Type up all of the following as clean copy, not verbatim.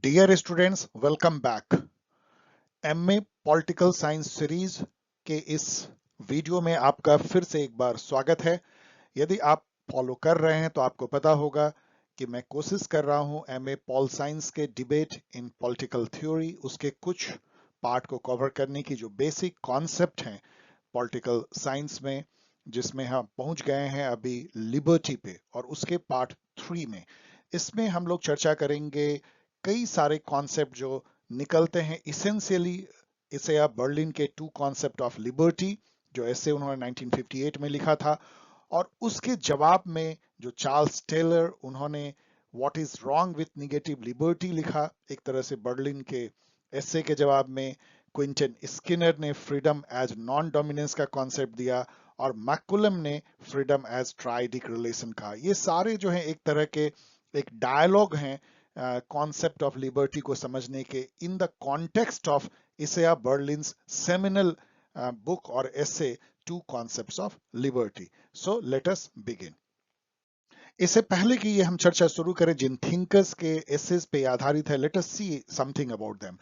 Dear students, welcome back. MA political science series के इस video में आपका फिर से एक बार स्वागत है। यदि आप फॉलो कर रहे हैं तो आपको पता होगा कि मैं कोशिश कर रहा हूं एमए पॉल साइंस के डिबेट इन पॉलिटिकल थ्योरी उसके कुछ पार्ट को कवर करने की जो बेसिक कॉन्सेप्ट हैं पॉलिटिकल साइंस में, जिसमें हम पहुंच गए हैं अभी लिबर्टी पे, और उसके पार्ट 3 में इसमें हम लोग चर्चा करेंगे कई सारे कॉन्सेप्ट जो निकलते हैं इसेंशियली इसे आप बर्लिन के टू कॉन्सेप्ट ऑफ लिबर्टी, जो ऐसे उन्होंने 1958 में लिखा था, और उसके जवाब में जो चार्ल्स टेलर उन्होंने what is wrong with negative liberty लिखा, एक तरह से बर्लिन के एसे के जवाब में क्विंटन स्किनर ने फ्रीडम एज नॉन डोमिनेंस का कॉन्सेप्ट दिया, और मैकुलम ने फ्रीडम एज ट्राइडिक रिलेशन का। ये सारे जो है एक तरह के एक डायलॉग हैं कॉन्सेप्ट ऑफ लिबर्टी को समझने के in the context of Isaiah Berlin's seminal book और essay two concepts of liberty. So let us begin. इससे पहले कि ये हम चर्चा शुरू करें जिन थिंकर्स के एसेस पे आधारित है, let us see something about them.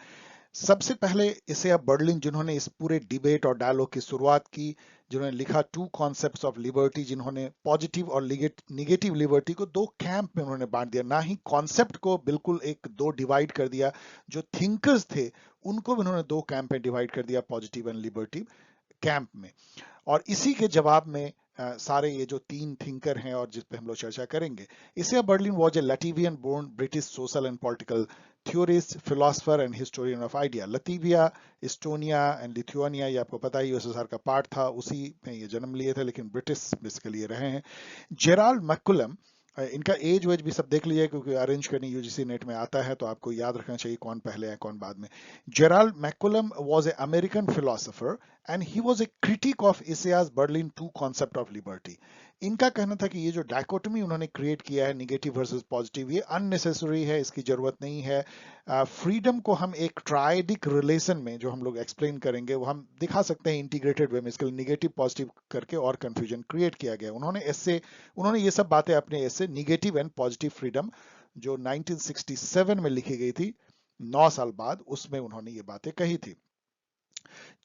सबसे पहले इसे अब बर्लिन, जिन्होंने इस पूरे डिबेट और डायलॉग की शुरुआत की, जिन्होंने लिखा टू कॉन्सेप्ट्स ऑफ लिबर्टी, जिन्होंने पॉजिटिव और निगेटिव लिबर्टी को दो कैंप में उन्होंने बांट दिया, ना ही कॉन्सेप्ट को बिल्कुल एक दो डिवाइड कर दिया। जो थिंकर्स थे उनको भी उन्होंने दो कैंप में डिवाइड कर दिया, पॉजिटिव एंड लिबर्टी कैंप में। और इसी के जवाब में सारे ये जो तीन थिंकर हैं और जिस पे हम लोग चर्चा करेंगे, Isaiah Berlin was a Latvian born British social and political theorist, philosopher and historian of idea. Latvia, Estonia and Lithuania, ये आपको पता ही यूएसएसआर का पार्ट था, उसी में ये जन्म लिए थे, लेकिन ब्रिटिश बेसिकली ये रहे हैं। जेराल्ड मैकुलम, इनका एज वेज भी सब देख लीजिए क्योंकि अरेंज करनी यूजीसी नेट में आता है, तो आपको याद रखना चाहिए कौन पहले है कौन बाद में। Gerald MacCallum was a American philosopher and he was a critic of Isaiah's Berlin two concept of liberty. इनका कहना था कि ये जो डायकोटमी उन्होंने क्रिएट किया है निगेटिव वर्सेस पॉजिटिव, ये अननेसेसरी है, इसकी जरूरत नहीं है। फ्रीडम को हम एक ट्राइडिक रिलेशन में जो हम लोग एक्सप्लेन करेंगे वो हम दिखा सकते हैं इंटीग्रेटेड वे में, इसके लिए निगेटिव पॉजिटिव करके और कंफ्यूजन क्रिएट किया गया। उन्होंने ये सब बातें अपने ऐसे निगेटिव एंड पॉजिटिव फ्रीडम जो 1967 में लिखी गई थी, 9 साल बाद, उसमें उन्होंने ये बातें कही थी।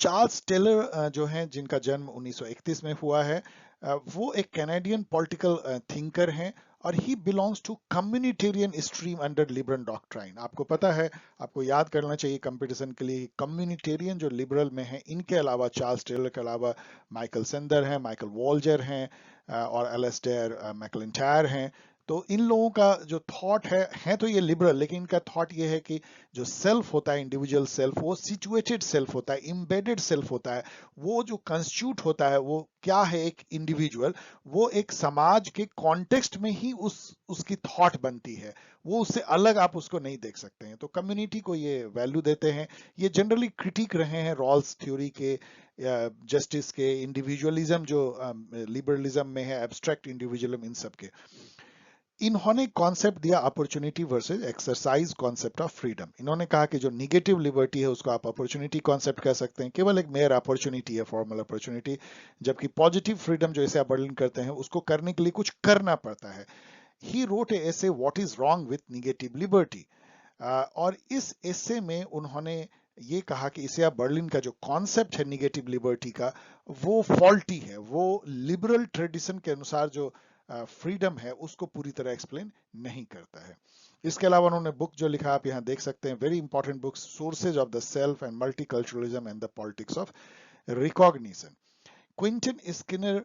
चार्ल्स टेलर जो हैं, जिनका जन्म 1931 में हुआ है, वो एक कैनेडियन पॉलिटिकल थिंकर हैं, और he belongs to communitarian stream under liberal doctrine. आपको पता है, आपको याद करना चाहिए कंपटीशन के लिए, कम्युनिटेरियन जो लिबरल में है, इनके अलावा चार्ल्स टेलर के अलावा माइकल सेंदर हैं, माइकल वॉल्जर हैं, और एलेस्टेयर मैकलिंटायर हैं। तो इन लोगों का जो थॉट है तो ये लिबरल, लेकिन इनका थॉट ये है कि जो सेल्फ होता है, इंडिविजुअल सेल्फ, वो सिचुएटेड सेल्फ होता है, इम्बेडेड सेल्फ होता है। वो जो कंस्टिट्यूट होता है, वो क्या है, एक इंडिविजुअल, वो एक समाज के कॉन्टेक्स्ट में ही उसकी थॉट बनती है, वो उससे अलग आप उसको नहीं देख सकते हैं। तो कम्युनिटी को ये वैल्यू देते हैं। ये जनरली क्रिटिक रहे हैं रॉल्स थ्योरी के, जस्टिस के, इंडिविजुअलिज्म जो लिबरलिज्म में है, एब्स्ट्रैक्ट इंडिविजुअलिज्म, इन सब के। इन्होंने कॉन्सेप्ट दिया opportunity versus exercise concept of freedom. इन्होंने कहा कि जो निगेटिव लिबर्टी है उसको आप अपॉर्चुनिटी कॉन्सेप्ट कह सकते हैं, केवल एक मेयर अपॉर्चुनिटी है, फॉर्मल अपॉर्चुनिटी, जबकि पॉजिटिव फ्रीडम जो इसे आप वर्णन करते हैं उसको करने के लिए कुछ करना पड़ता है। He wrote a essay what is wrong with negative liberty, और इस एसे में उन्होंने ये कहा कि इसे बर्लिन का जो कॉन्सेप्ट है निगेटिव लिबर्टी का, वो फॉल्टी है, वो लिबरल ट्रेडिशन के अनुसार जो फ्रीडम है उसको पूरी तरह एक्सप्लेन नहीं करता है। इसके अलावा उन्होंने बुक जो लिखा आप यहाँ देख सकते हैं, very important book, sources of the self and multiculturalism and the politics of recognition. Quinton Skinner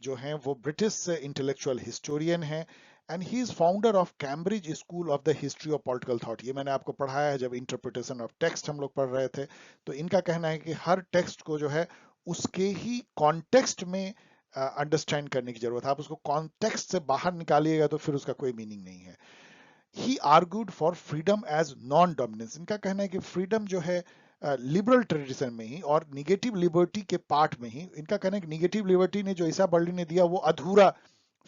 जो हैं वो ब्रिटिश इंटेलेक्चुअल हिस्टोरियन हैं, and he is founder of Cambridge school of the history of political thought. ये मैंने आपको पढ़ाया है जब इंटरप्रिटेशन ऑफ टेक्स्ट हम लोग पढ़ रहे थे। तो इनका कहना है कि हर टेक्स्ट को जो है उसके ही कॉन्टेक्स्ट में अंडरस्टैंड करने की जरूरत है। आप उसको कॉन्टेक्स्ट से बाहर निकालिएगा तो फिर उसका कोई मीनिंग नहीं है। He argued for freedom as non dominance. इनका कहना है कि फ्रीडम जो है लिबरल ट्रेडिशन में ही और निगेटिव लिबर्टी के पार्ट में ही, इनका कहना है कि निगेटिव लिबर्टी ने जो ईसा बर्लिन ने दिया वो अधूरा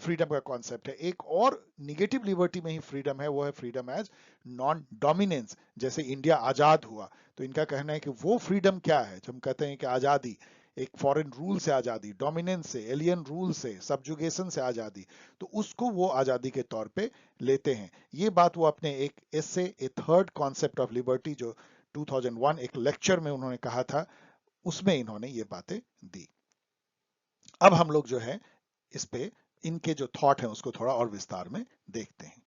फ्रीडम का कॉन्सेप्ट है। एक और निगेटिव लिबर्टी में ही फ्रीडम है, वो है फ्रीडम एज नॉन डोमिनेंस। जैसे इंडिया आजाद हुआ तो इनका कहना है कि वो फ्रीडम क्या है, जब हम कहते हैं कि आजादी, एक फॉरेन रूल से आजादी, डोमिनेंस से, एलियन रूल से, सब्जुगेशन से आजादी, तो उसको वो आजादी के तौर पे लेते हैं। ये बात वो अपने एक एसे ए थर्ड कॉन्सेप्ट ऑफ लिबर्टी जो 2001 एक लेक्चर में उन्होंने कहा था, उसमें इन्होंने ये बातें दी। अब हम लोग जो है इस पे इनके जो थॉट है उसको थोड़ा और विस्तार में देखते हैं।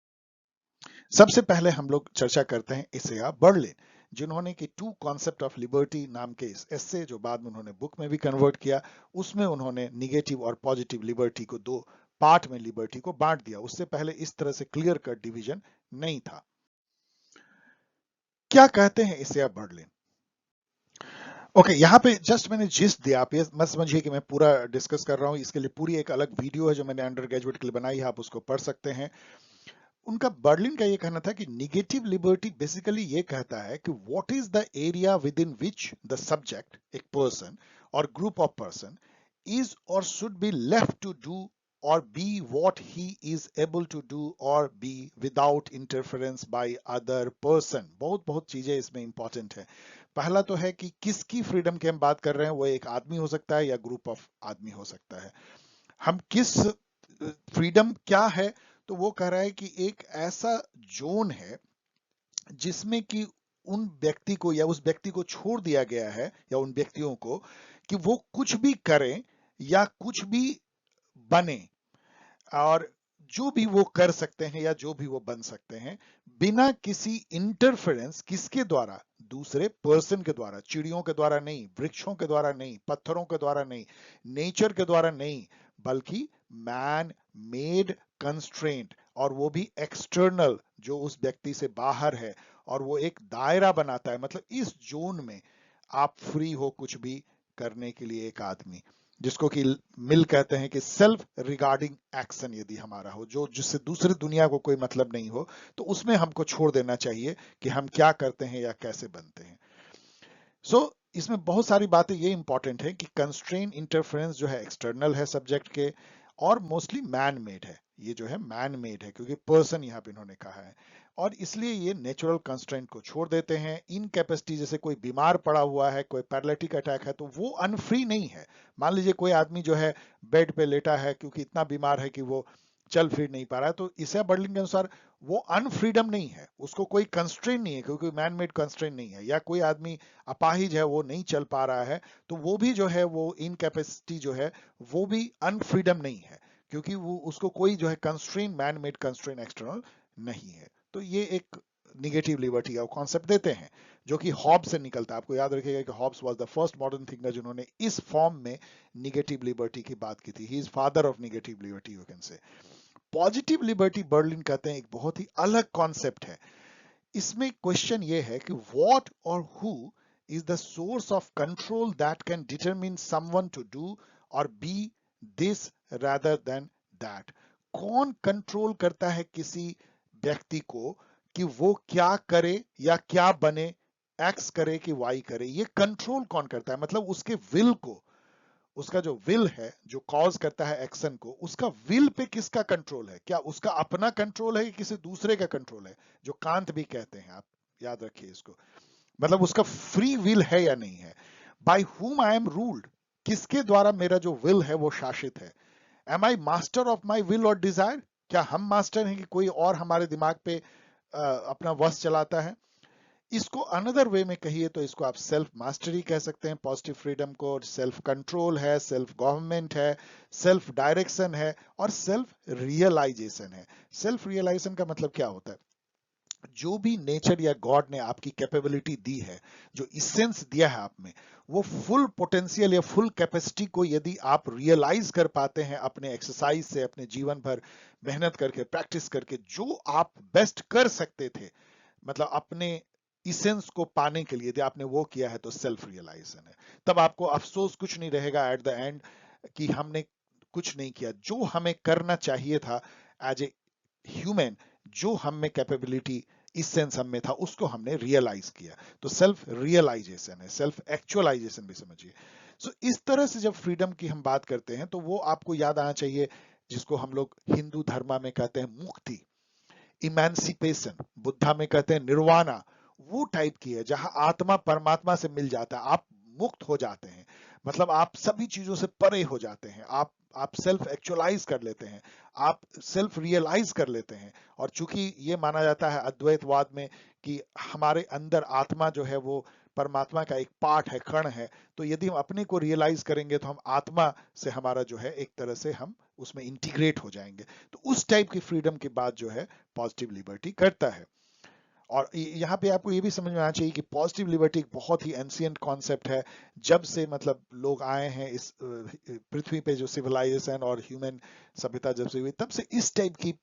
सबसे पहले हम लोग चर्चा करते हैं इसेया बर्लिन, जिन्होंने कि टू कॉन्सेप्ट ऑफ लिबर्टी नाम के इस एसे जो बाद में उन्होंने बुक में भी कन्वर्ट किया, उसमें उन्होंने निगेटिव और पॉजिटिव लिबर्टी को दो पार्ट में लिबर्टी को बांट दिया। उससे पहले इस तरह से क्लियर कट डिवीजन नहीं था। क्या कहते हैं इसेया बर्लिन? ओके, यहाँ पे जस्ट मैंने जिस्ट दिया, आप ये मत समझिए कि मैं पूरा डिस्कस कर रहा हूँ। इसके लिए पूरी एक अलग वीडियो है जो मैंने अंडर ग्रेजुएट के लिए बनाई है, आप उसको पढ़ सकते हैं। उनका बर्लिन का ये कहना था कि निगेटिव लिबर्टी बेसिकली ये कहता है कि what is the area within which the subject, एक पर्सन और ग्रुप ऑफ पर्सन, इज और should be left to do or be what he is able to do or be without interference by other person। बहुत चीजें इसमें important है। पहला तो है कि किसकी फ्रीडम की हम बात कर रहे हैं, वो एक आदमी हो सकता है या ग्रुप ऑफ आदमी हो सकता है। हम किस फ्रीडम क्या है, तो वो कह रहा है कि एक ऐसा जोन है जिसमें कि उन व्यक्ति को या उस व्यक्ति को छोड़ दिया गया है या उन व्यक्तियों को कि वो कुछ भी करें या कुछ भी बने, और जो भी वो कर सकते हैं या जो भी वो बन सकते हैं बिना किसी इंटरफेरेंस, किसके द्वारा, दूसरे पर्सन के द्वारा, चिड़ियों के द्वारा नहीं, वृक्षों के द्वारा नहीं, पत्थरों के द्वारा नहीं, नेचर के द्वारा नहीं, बल्कि मैन मेड कंस्ट्रेंट, और वो भी एक्सटर्नल, जो उस व्यक्ति से बाहर है और वो एक दायरा बनाता है। मतलब इस जोन में आप फ्री हो कुछ भी करने के लिए, एक आदमी जिसको कि मिल कहते हैं कि सेल्फ रिगार्डिंग एक्शन यदि हमारा हो, जो जिससे दूसरी दुनिया को कोई मतलब नहीं हो, तो उसमें हमको छोड़ देना चाहिए कि हम क्या करते हैं या कैसे बनते हैं। इसमें बहुत सारी बातें ये इंपॉर्टेंट है कि कंस्ट्रेन इंटरफेरेंस जो है एक्सटर्नल है सब्जेक्ट के, और मोस्टली मैन मेड है। ये जो है मैन मेड है क्योंकि पर्सन यहाँ पे इन्होंने कहा है, और इसलिए ये नेचुरल कंस्ट्रेंट को छोड़ देते हैं। इनकैपेसिटी, जैसे कोई बीमार पड़ा हुआ है, कोई पैरालिटिक अटैक है, तो वो अनफ्री नहीं है। मान लीजिए कोई आदमी जो है बेड पे लेटा है क्योंकि इतना बीमार है कि वो चल फिर नहीं पा रहा है, तो इसे बर्लिन के अनुसार वो अनफ्रीडम नहीं है, उसको कोई कंस्ट्रेन नहीं है क्योंकि मैन मेड कंस्ट्रेन नहीं है। या कोई आदमी अपाहिज है, वो नहीं चल पा रहा है, तो वो भी जो है वो इनकैपेसिटी जो है वो भी अनफ्रीडम नहीं है क्योंकि वो उसको कोई जो है constraint, man made constraint external नहीं है। तो ये एक निगेटिव लिबर्टी का कॉन्सेप्ट देते हैं जो कि हॉब्स से निकलता है। आपको याद रखिएगा कि Hobbes was the first modern thinker जिन्होंने इस फॉर्म में निगेटिव लिबर्टी की बात की थी। He is father of negative liberty, you can say. Positive liberty Berlin कहते हैं एक बहुत ही अलग कॉन्सेप्ट है। इसमें क्वेश्चन ये है कि व्हाट और who is the source of control that can determine someone to do और be this rather than that. कौन कंट्रोल करता है किसी व्यक्ति को कि वो क्या करे या क्या बने, एक्स करे कि वाई करे, ये कंट्रोल कौन करता है? मतलब उसके विल को, उसका जो विल है जो कॉज करता है एक्शन को, उसका विल पे किसका कंट्रोल है? क्या उसका अपना कंट्रोल है कि किसी दूसरे का कंट्रोल है, जो कांत भी कहते हैं, आप याद रखिए इसको। मतलब उसका फ्री विल है या नहीं है। By whom I am ruled, किसके द्वारा मेरा जो विल है वो शासित है। Am I master of my will और डिजायर, क्या हम मास्टर हैं कि कोई और हमारे दिमाग पे अपना वश चलाता है? इसको अनदर वे में कहिए तो इसको आप सेल्फ मास्टरी कह सकते हैं, पॉजिटिव फ्रीडम को। सेल्फ कंट्रोल है, सेल्फ गवर्नमेंट है, सेल्फ डायरेक्शन है और सेल्फ रियलाइजेशन है। सेल्फ रियलाइजेशन का मतलब क्या होता है? जो भी नेचर या गॉड ने आपकी कैपेबिलिटी दी है, जो इसेंस दिया है आप में, वो फुल पोटेंशियल या फुल कैपेसिटी को यदि आप रियलाइज कर पाते हैं अपने एक्सरसाइज से, अपने जीवन भर मेहनत करके, प्रैक्टिस करके, जो आप बेस्ट कर सकते थे, मतलब अपने इसेंस को पाने के लिए यदि आपने वो किया है, तो सेल्फ रियलाइजेशन है। तब आपको अफसोस कुछ नहीं रहेगा एट द एंड कि हमने कुछ नहीं किया। जो हमें करना चाहिए था एज ए ह्यूमन, जो हम में कैपेबिलिटी, इसेंस हम में था, उसको हमने रियलाइज किया। तो सेल्फ रियलाइजेशन है, सेल्फ एक्चुअलाइजेशन भी समझिए। सो इस तरह से जब फ्रीडम की हम बात करते हैं तो वो आपको याद आना चाहिए, जिसको हम लोग हिंदू धर्म में कहते हैं मुक्ति, इमेंसिपेशन, बुद्धा में कहते हैं निर्वाणा, वो टाइप की है जहां आत्मा परमात्मा से मिल जाता है, आप मुक्त हो जाते हैं। मतलब आप सभी चीजों से परे हो जाते हैं, आप सेल्फ एक्चुअलाइज कर लेते हैं, आप सेल्फ रियलाइज कर लेते हैं। और चूंकि ये माना जाता है अद्वैतवाद में कि हमारे अंदर आत्मा जो है वो परमात्मा का एक पार्ट है, कण है, तो यदि हम अपने को रियलाइज करेंगे तो हम आत्मा से हमारा जो है एक तरह से हम उसमें इंटीग्रेट हो जाएंगे। तो उस टाइप की फ्रीडम की बात जो है पॉजिटिव लिबर्टी करता है। और यहाँ पे आपको ये भी समझ में आना चाहिए कि पॉजिटिव लिबर्टी एक बहुत ही एंशियंट कॉन्सेप्ट है। जब से मतलब लोग आए हैं इस पृथ्वी पे, जो सिविलाइजेशन और ह्यूमन सभ्यता जब से हुई, तब से इस टाइप की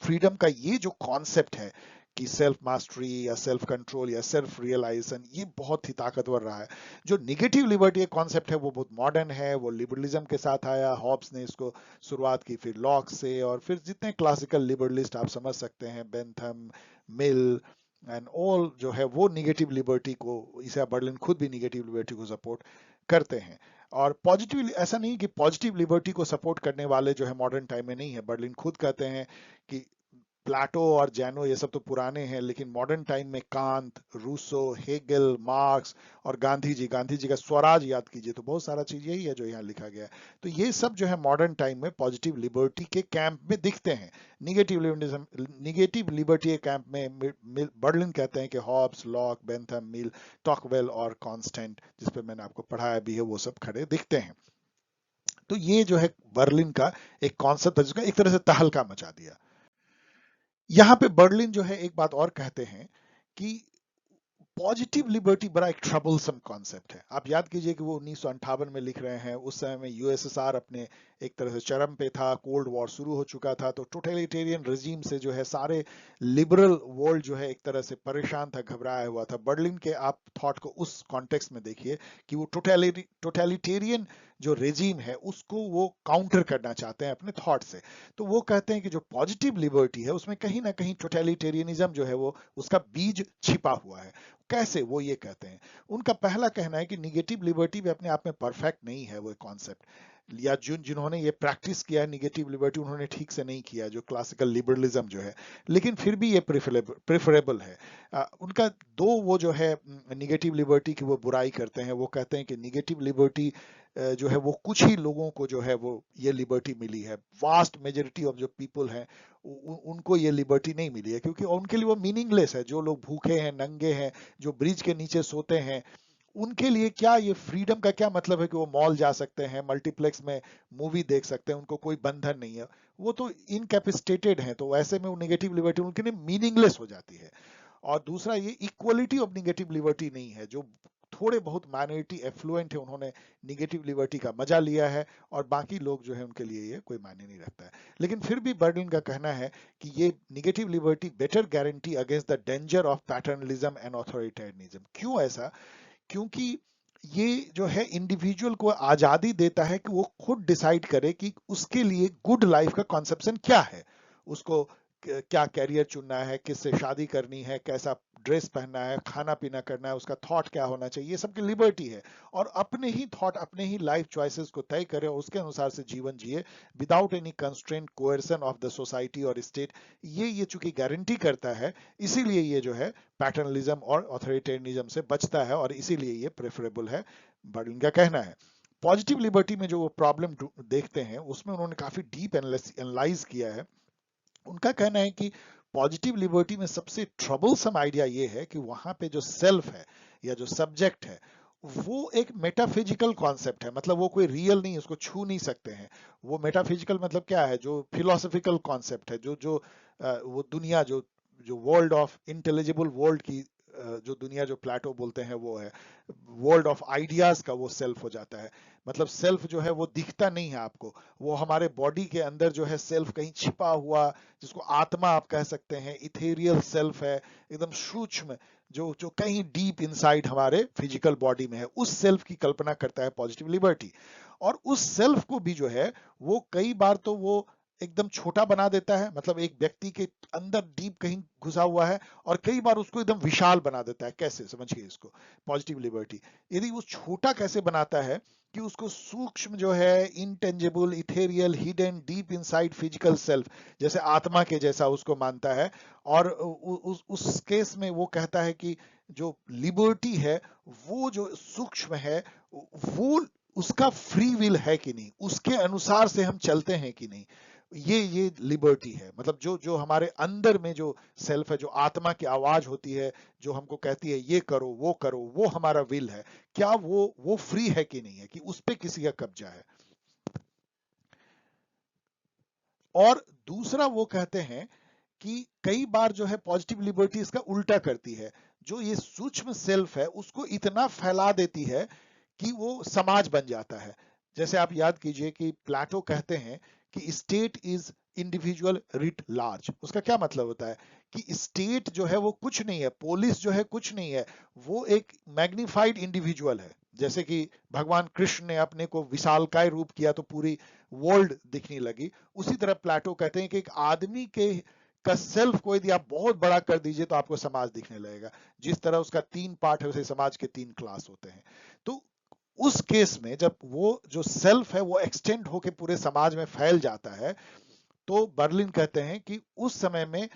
फ्रीडम का ये जो कॉन्सेप्ट है कि सेल्फ मास्टरी या सेल्फ कंट्रोल या सेल्फ रियलाइजेशन, ये बहुत ही ताकतवर रहा है। जो निगेटिव लिबर्टी कॉन्सेप्ट है वो बहुत मॉडर्न है, वो लिबरलिज्म के साथ आया, हॉब्स ने इसको शुरुआत की, फिर लॉक से, और फिर जितने क्लासिकल लिबरलिस्ट आप समझ सकते हैं, बेंथम, मिल एंड ऑल, जो है वो निगेटिव लिबर्टी को, ईसा बर्लिन खुद भी निगेटिव लिबर्टी को सपोर्ट करते हैं। और पॉजिटिव, ऐसा नहीं कि पॉजिटिव लिबर्टी को सपोर्ट करने वाले जो है मॉडर्न टाइम में नहीं है। बर्लिन खुद कहते हैं कि प्लाटो और जैनो ये सब तो पुराने हैं, लेकिन मॉडर्न टाइम में कांत, रूसो, हेगल, मार्क्स और गांधी जी का स्वराज याद कीजिए तो बहुत सारा चीज यही है जो यहाँ लिखा गया है। तो ये सब जो है मॉडर्न टाइम में पॉजिटिव लिबर्टी के कैंप में दिखते हैं। निगेटिव लिबर्टी के कैंप में बर्लिन कहते हैं कि हॉब्स, लॉक, बेंथम, मिल, टॉकवेल और कॉन्स्टेंट, जिस पे मैंने आपको पढ़ाया भी है, वो सब खड़े दिखते हैं। तो ये जो है बर्लिन का एक कॉन्सेप्ट है जिसका एक तरह से तहलका मचा दिया। यहाँ पे बर्लिन जो है एक बात और कहते हैं कि पॉजिटिव लिबर्टी बड़ा एक ट्रबलसम कॉन्सेप्ट है। आप याद कीजिए कि वो 1958 में लिख रहे हैं, उस समय में यूएसएसआर अपने एक तरह से चरम पे था, कोल्ड वॉर शुरू हो चुका था, तो टोटलिटेरियन रिजीम से जो है सारे लिबरल वर्ल्ड जो है एक तरह से परेशान था, घबराया हुआ था। बर्लिन के आप थॉट को उस कॉन्टेक्स्ट में देखिए कि वो टोटलिटेरियन जो रेजीम है उसको वो काउंटर करना चाहते हैं अपने थॉट से। तो वो कहते हैं कि जो पॉजिटिव लिबर्टी है उसमें कहीं ना कहीं टोटलिटेरियनिज्म जो है वो उसका बीज छिपा हुआ है। कैसे, वो ये कहते हैं, उनका पहला कहना है कि निगेटिव लिबर्टी भी अपने आप में परफेक्ट नहीं है वो कॉन्सेप्ट, या जिन्होंने ये प्रैक्टिस किया है निगेटिव लिबर्टी उन्होंने ठीक से नहीं किया, जो क्लासिकल लिबरलिज्म जो है, लेकिन फिर भी ये प्रेफरेबल है। उनका दो वो जो है निगेटिव लिबर्टी की वो बुराई करते हैं। वो कहते हैं कि निगेटिव लिबर्टी जो है वो कुछ ही लोगों को जो है वो ये लिबर्टी मिली है, वास्ट मेजोरिटी ऑफ जो पीपल हैं उनको ये लिबर्टी नहीं मिली है, क्योंकि उनके लिए वो मीनिंगलेस है। जो लोग भूखे हैं, नंगे हैं, जो ब्रिज के नीचे सोते हैं, उनके लिए क्या ये फ्रीडम का क्या मतलब है कि वो मॉल जा सकते हैं, मल्टीप्लेक्स में मूवी देख सकते हैं, उनको कोई बंधन नहीं है, वो तो इनकैपेसिटेटेड हैं। तो ऐसे में वो निगेटिव लिबर्टी उनके लिए मीनिंगलेस हो जाती है। और दूसरा, ये इक्वलिटी ऑफ निगेटिव लिबर्टी नहीं है। जो थोड़े बहुत माइनॉरिटी एफ्लुएंट है उन्होंने निगेटिव लिबर्टी का मजा लिया है, और बाकी लोग जो है उनके लिए ये कोई मायने नहीं रखता है। लेकिन फिर भी बर्लिन का कहना है कि ये negative liberty better guarantee against the danger of paternalism and authoritarianism. क्यों ऐसा? क्योंकि ये जो है इंडिविजुअल को आजादी देता है कि वो खुद डिसाइड करे कि उसके लिए गुड लाइफ का कॉन्सेप्शन क्या है, उसको क्या कैरियर चुनना है, किससे शादी करनी है, कैसा ड्रेस पहनना है, खाना पीना करना है, उसका थॉट क्या होना चाहिए, ये सबकी लिबर्टी है। और अपने ही थॉट, अपने ही लाइफ चॉइसेस को तय करे और उसके अनुसार से जीवन जिए, without any constraint coercion of the society और स्टेट। ये चूंकि गारंटी करता है, इसीलिए ये जो है पैटर्नलिज्म और ऑथोरिटेरियनिज्म से बचता है, और इसीलिए ये प्रेफरेबल है, बर्लिन का कहना है। पॉजिटिव लिबर्टी में जो वो प्रॉब्लम देखते हैं उसमें उन्होंने काफी डीप एनालाइज किया है। उनका कहना है कि पॉजिटिव लिबर्टी में सबसे ट्रबलसम आइडिया ये है कि वहां पे जो सेल्फ है या जो सब्जेक्ट है वो एक मेटाफिजिकल कॉन्सेप्ट है, मतलब वो कोई रियल नहीं, उसको छू नहीं सकते हैं। वो मेटाफिजिकल मतलब क्या है? जो फिलोसफिकल कॉन्सेप्ट है, जो जो वो दुनिया, जो जो वर्ल्ड ऑफ इंटेलिजिबल वर्ल्ड की जो दुनिया जो प्लेटो बोलते हैं वो है वर्ल्ड ऑफ आइडियाज का, वो सेल्फ हो जाता है। मतलब सेल्फ जो है वो दिखता नहीं है आपको, वो हमारे बॉडी के अंदर जो है सेल्फ कहीं छिपा हुआ, जिसको आत्मा आप कह सकते हैं, इथेरियल सेल्फ है, एकदम सूक्ष्म, जो जो कहीं डीप इनसाइड हमारे फिजिकल बॉडी में है, उस सेल्फ की कल्पना करता है पॉजिटिव लिबर्टी। और उस सेल्फ को भी जो है वो कई बार तो वो एकदम छोटा बना देता है, मतलब एक व्यक्ति के अंदर डीप कहीं घुसा हुआ है, और कई बार उसको एकदम विशाल बना देता है। कैसे, समझिए इसको, पॉजिटिव लिबर्टी यदि वो छोटा कैसे बनाता है कि उसको सूक्ष्म जो है, intangible, ethereal, hidden, deep inside physical self, जैसे आत्मा के जैसा उसको मानता है। और उस केस में वो कहता है कि जो लिबर्टी है वो जो सूक्ष्म है, वो उसका फ्री विल है कि नहीं, उसके अनुसार से हम चलते हैं कि नहीं, ये लिबर्टी है। मतलब जो जो हमारे अंदर में जो सेल्फ है, जो आत्मा की आवाज होती है, जो हमको कहती है ये करो, वो हमारा विल है, क्या वो फ्री है कि नहीं है, कि उस पे किसी का कब्जा है। और दूसरा वो कहते हैं कि कई बार जो है पॉजिटिव लिबर्टी इसका उल्टा करती है, जो ये सूक्ष्म सेल्फ है उसको इतना फैला देती है कि वो समाज बन जाता है। जैसे आप याद कीजिए कि प्लेटो कहते हैं कि state is individual writ large. उसका क्या मतलब होता है कि स्टेट जो है वो कुछ नहीं है, पुलिस जो है कुछ नहीं है, वो एक मैग्निफाइड इंडिविजुअल है। जैसे कि भगवान कृष्ण ने अपने को विशालकाय रूप किया तो पूरी वर्ल्ड दिखने लगी, उसी तरह प्लेटो कहते हैं कि एक आदमी के का सेल्फ को यदि आप बहुत बड़ा कर दीजिए तो आपको समाज दिखने लगेगा। जिस तरह उसका 3 पार्ट है, उसे समाज के 3 क्लास होते हैं। तो उस केस में जब वो जो सेल्फ है वो एक्सटेंड होके पूरे समाज में फैल जाता है, तो बर्लिन कहते हैं कि उस समय में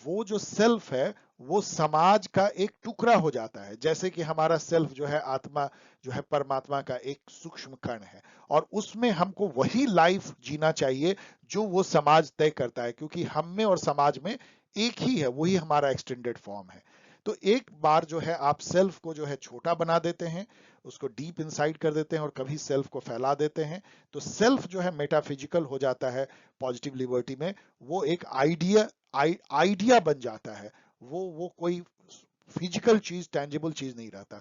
वो जो सेल्फ है वो समाज का एक टुकड़ा हो जाता है। जैसे कि हमारा सेल्फ जो है, आत्मा जो है, परमात्मा का एक सूक्ष्म कण है, और उसमें हमको वही लाइफ जीना चाहिए जो वो समाज तय करता है, क्योंकि हम में और समाज में एक ही है, वही हमारा एक्सटेंडेड फॉर्म है। तो एक बार जो है आप सेल्फ को जो है छोटा बना देते हैं, उसको डीप इनसाइड कर देते हैं और कभी सेल्फ को फैला देते हैं, तो सेल्फ जो है मेटाफिजिकल हो जाता है। पॉजिटिव लिबर्टी में वो एक आइडिया बन जाता है, वो कोई फिजिकल चीज, टैंजिबल चीज नहीं रहता।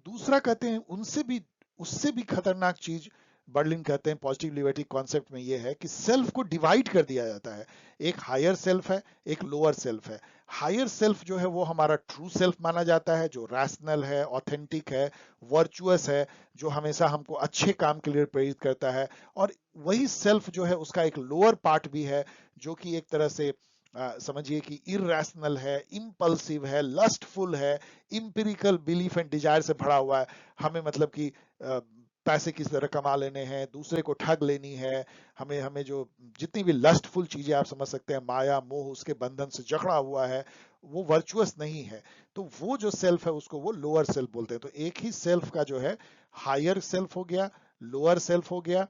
दूसरा कहते हैं उनसे भी, उससे भी खतरनाक चीज बर्लिन कहते हैं पॉजिटिव लिबर्टी कॉन्सेप्ट में ये है कि सेल्फ को डिवाइड कर दिया जाता है। एक हायर सेल्फ है, एक लोअर सेल्फ है। हायर सेल्फ जो है वो हमारा ट्रू सेल्फ माना जाता है, जो रैशनल है, ऑथेंटिक है, वर्चुअस है, जो हमेशा हमको अच्छे काम के लिए प्रेरित करता है। और वही सेल्फ जो है उसका एक लोअर पार्ट भी है, जो कि एक तरह से समझिए कि इरैशनल है, इम्पल्सिव है, लस्टफुल है, इंपिरिकल बिलीफ एंड डिजायर से भरा हुआ है। हमें मतलब कि पैसे किस तरह कमा लेने हैं, दूसरे को ठग लेनी है, हमें हमें जो जितनी भी लस्टफुल चीजें आप समझ सकते हैं, माया मोह उसके बंधन से जकड़ा हुआ है, वो वर्चुअस नहीं है। तो वो जो सेल्फ है उसको वो लोअर सेल्फ बोलते हैं। तो एक ही सेल्फ का जो है हायर सेल्फ हो गया, लोअर सेल्फ हो गया।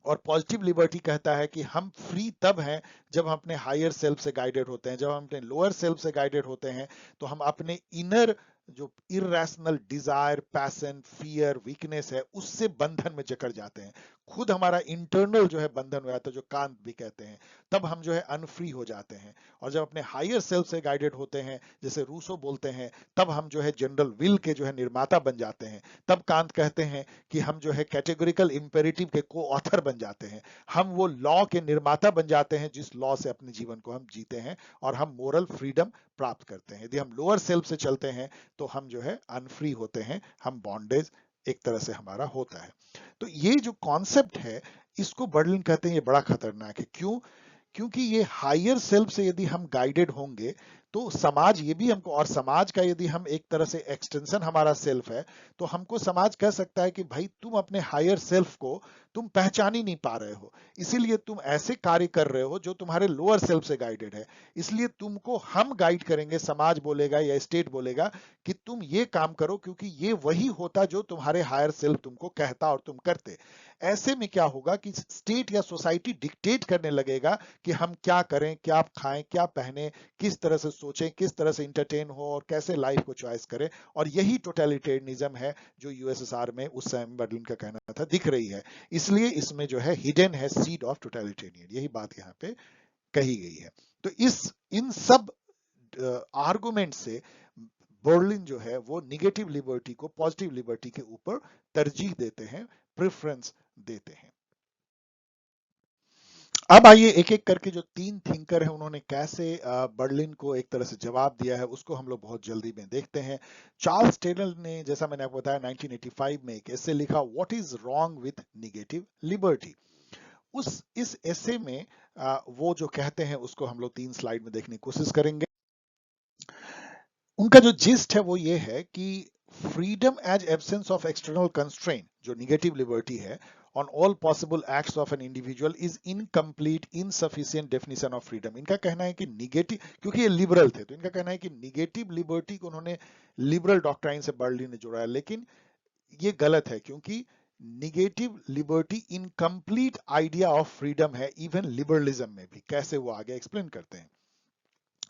और पॉजिटिव लिबर्टी कहता है कि हम फ्री तब हैं जब हम अपने हायर सेल्फ से गाइडेड होते हैं। जब हम अपने लोअर सेल्फ से गाइडेड होते हैं तो हम अपने इनर जो irrational desire, passion, fear, weakness है, उससे बंधन में जकड़ जाते हैं। खुद हमारा इंटरनल जो है बंधन हो जाता है, जो कांत भी कहते हैं। तब हम जो है अनफ्री हो जाते हैं। और जब अपने हायर सेल्फ से गाइडेड होते हैं, जैसे रूसो बोलते हैं, तब हम जो है जनरल विल के जो है निर्माता बन जाते हैं। तब कांत कहते हैं कि हम जो है कैटेगोरिकल इंपेरेटिव के को ऑथर बन जाते हैं। हम वो लॉ के निर्माता बन जाते हैं जिस लॉ से अपने जीवन को हम जीते हैं, और हम मोरल फ्रीडम प्राप्त करते हैं। यदि हम लोअर सेल्फ से चलते हैं तो हम जो है अनफ्री होते हैं, हम बॉन्डेज एक तरह से हमारा होता है। तो ये जो कॉन्सेप्ट है, इसको बर्लिन कहते हैं ये बड़ा खतरनाक है। क्यों? क्योंकि ये हायर सेल्फ से यदि हम गाइडेड होंगे तो समाज ये भी हमको, और समाज का यदि हम एक तरह से एक्सटेंशन हमारा सेल्फ है, तो हमको समाज कह सकता है कि भाई तुम अपने हायर सेल्फ को तुम पहचान ही नहीं पा रहे हो, इसीलिए तुम ऐसे कार्य कर रहे हो जो तुम्हारे लोअर सेल्फ से गाइडेड है, इसलिए तुमको हम गाइड करेंगे, समाज बोलेगा या स्टेट बोलेगा कि तुम ये काम करो, क्योंकि ये वही होता जो तुम्हारे हायर सेल्फ तुमको कहता और तुम करते। ऐसे में क्या होगा कि स्टेट या सोसाइटी डिक्टेट करने लगेगा कि हम क्या करें, क्या खाएं, क्या पहने, किस तरह से सोचें, किस तरह से इंटरटेन हो और कैसे लाइफ को चॉइस करें। और यही टोटलिटेरियनिज्म है जो यूएसएसआर में उस समय बर्लिन का कहना था दिख रही है। इसलिए इसमें जो है हिडन है सीड ऑफ टोटलिटेरियन, यही बात यहाँ पे कही गई है। तो इन सब आर्गुमेंट से बर्लिन जो है वो निगेटिव लिबर्टी को पॉजिटिव लिबर्टी के ऊपर तरजीह देते हैं, प्रेफरेंस देते हैं। अब आइए एक एक करके जो 3 थिंकर हैं उन्होंने कैसे बर्लिन को एक तरह से जवाब दिया है उसको हम लोग बहुत जल्दी में देखते हैं। चार्ल्स टेलर ने, जैसा मैंने आपको बताया, 1985 में एक ऐसे लिखा, what is wrong with negative liberty. इस ऐसे में वो जो कहते हैं उसको हम लोग 3 स्लाइड में देखने की कोशिश करेंगे। उनका जो जिस्ट है वो ये है कि freedom as absence of external constraint, जो निगेटिव लिबर्टी है, on all possible acts of an individual is incomplete, insufficient definition of freedom। इनका कहना है कि निगेटिव, क्योंकि ये लिबरल थे तो इनका कहना है कि निगेटिव लिबर्टी को उन्होंने लिबरल डॉक्ट्राइन से बर्लिन ने जोड़ा है, लेकिन ये गलत है, क्योंकि negative liberty incomplete idea of freedom है इवन लिबरलिज्म में भी। कैसे वो आगे एक्सप्लेन करते हैं।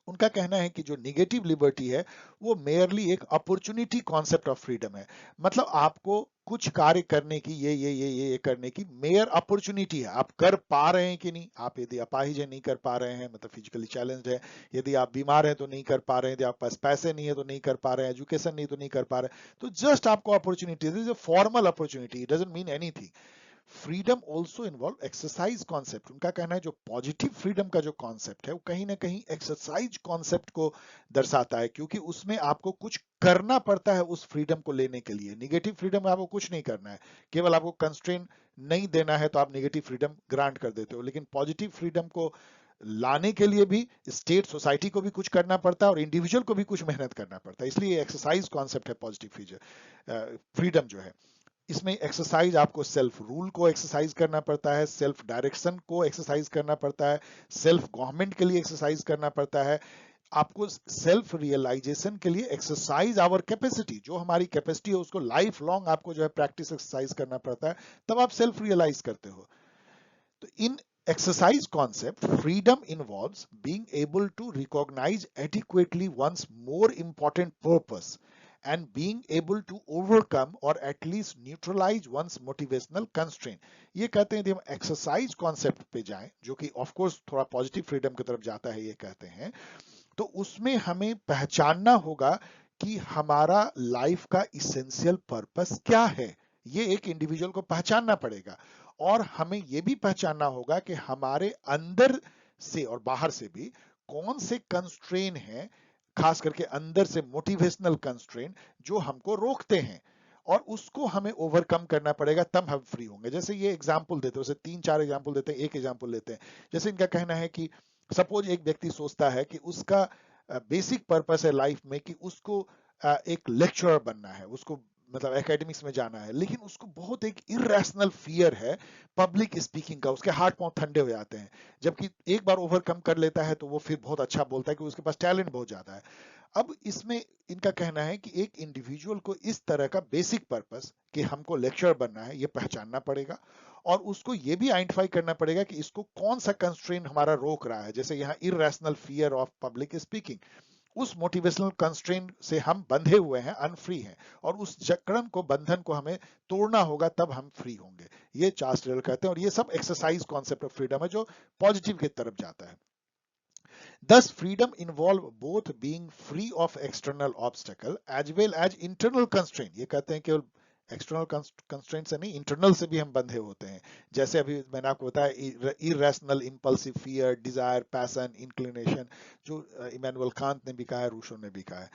उनका कहना है कि जो निगेटिव लिबर्टी है वो मेयरली एक अपॉर्चुनिटी कॉन्सेप्ट ऑफ फ्रीडम है। मतलब आपको कुछ कार्य करने की ये करने की मेयर अपॉर्चुनिटी है। आप कर पा रहे हैं कि नहीं, आप यदि अपाहिज है नहीं कर पा रहे हैं, मतलब फिजिकली चैलेंज्ड है, यदि आप बीमार हैं तो नहीं कर पा रहे हैं, यदि आप पास पैसे नहीं है तो नहीं कर पा रहे हैं, एजुकेशन नहीं तो नहीं कर पा रहे हैं, तो जस्ट आपको opportunity, this is a formal opportunity, it doesn't mean anything. Freedom also involve exercise concept. उनका कहना है जो पॉजिटिव फ्रीडम का जो कॉन्सेप्ट है वो कहीं ना कहीं एक्सरसाइज कॉन्सेप्ट को दर्शाता है, क्योंकि उसमें आपको कुछ करना पड़ता है उस फ्रीडम को लेने के लिए। निगेटिव फ्रीडम में आपको कुछ नहीं करना है, केवल आपको कंस्ट्रेन नहीं देना है तो आप निगेटिव फ्रीडम ग्रांट कर देते हो। लेकिन पॉजिटिव फ्रीडम को लाने के लिए भी स्टेट सोसाइटी को भी कुछ करना पड़ता है और इंडिविजुअल को भी कुछ मेहनत करना पड़ता है। इसलिए एक्सरसाइज कॉन्सेप्ट है पॉजिटिव फ्रीडम जो है। इसमें एक्सरसाइज आपको सेल्फ रूल को एक्सरसाइज करना पड़ता है, सेल्फ डायरेक्शन को एक्सरसाइज करना पड़ता है, सेल्फ गवर्नमेंट के लिए एक्सरसाइज करना पड़ता है, आपको सेल्फ रियलाइजेशन के लिए एक्सरसाइज आवर कैपेसिटी, जो हमारी कैपेसिटी है उसको लाइफ लॉन्ग आपको जो है प्रैक्टिस एक्सरसाइज करना पड़ता है, तब आप सेल्फ रियलाइज करते हो। तो इन exercise concept, freedom involves being able to recognize adequately one's more important purpose and being able to overcome or at least neutralize one's motivational constraint। ये कहते हैं कि हम एक्सरसाइज कॉन्सेप्ट पे जाएं, जो कि ऑफ कोर्स थोड़ा पॉजिटिव फ्रीडम की तरफ जाता है, ये कहते हैं, तो उसमें हमें पहचानना होगा कि हमारा लाइफ का इसेंशियल पर्पस क्या है। ये एक इंडिविजुअल को पहचानना पड़ेगा और हमें ये भी पहचानना होगा कि हमारे अंदर से और बाहर से भी कौन से कंस्ट्रेन हैं, खास करके अंदर से मोटिवेशनल कंस्ट्रेन जो हमको रोकते हैं, और उसको हमें ओवरकम करना पड़ेगा, तब हम फ्री होंगे। जैसे ये एग्जाम्पल देते हैं, उसे 3-4 एग्जाम्पल देते हैं, एक एग्जाम्पल लेते हैं। जैसे इनका कहना है कि सपोज एक व्यक्ति सोचता है कि उसका बेसिक पर्पस है लाइफ में कि उसको एक लेक्चरर बनना है, उसको मतलब एकेडमिक्स में जाना है, लेकिन उसको बहुत एक इरेशनल फियर है पब्लिक स्पीकिंग का, उसके हाथ पांव ठंडे हो जाते हैं। जबकि एक बार ओवरकम कर लेता है तो वो फिर बहुत अच्छा बोलता है कि उसके पास टैलेंट बहुत ज्यादा है। अब इसमें इनका कहना है कि एक इंडिविजुअल को इस तरह का बेसिक पर्पस कि हमको लेक्चरर बनना है ये पहचानना पड़ेगा, और उसको ये भी आइडेंटिफाई करना पड़ेगा कि इसको कौन सा कंस्ट्रेंट हमारा रोक रहा है। जैसे यहाँ irrational fear of public speaking, उस मोटिवेशनल कंस्ट्रेंट से हम बंधे हुए हैं, अनफ्री हैं, और उस जकड़न को, बंधन को हमें तोड़ना होगा, तब हम फ्री होंगे। ये चार्ल्स डरेल कहते हैं, और ये सब एक्सरसाइज कॉन्सेप्ट ऑफ फ्रीडम है जो पॉजिटिव की तरफ जाता है। Thus, freedom involve both being free of external obstacle as well as internal constraint। ये कहते हैं केवल एक्सटर्नल कंस्ट्रेंट से नहीं, इंटरनल से भी हम बंधे होते हैं। जैसे अभी मैंने आपको बताया irrational impulsive fear, desire, passion, inclination, जो इमैनुअल कांत ने भी कहा है, रूसो ने भी कहा है।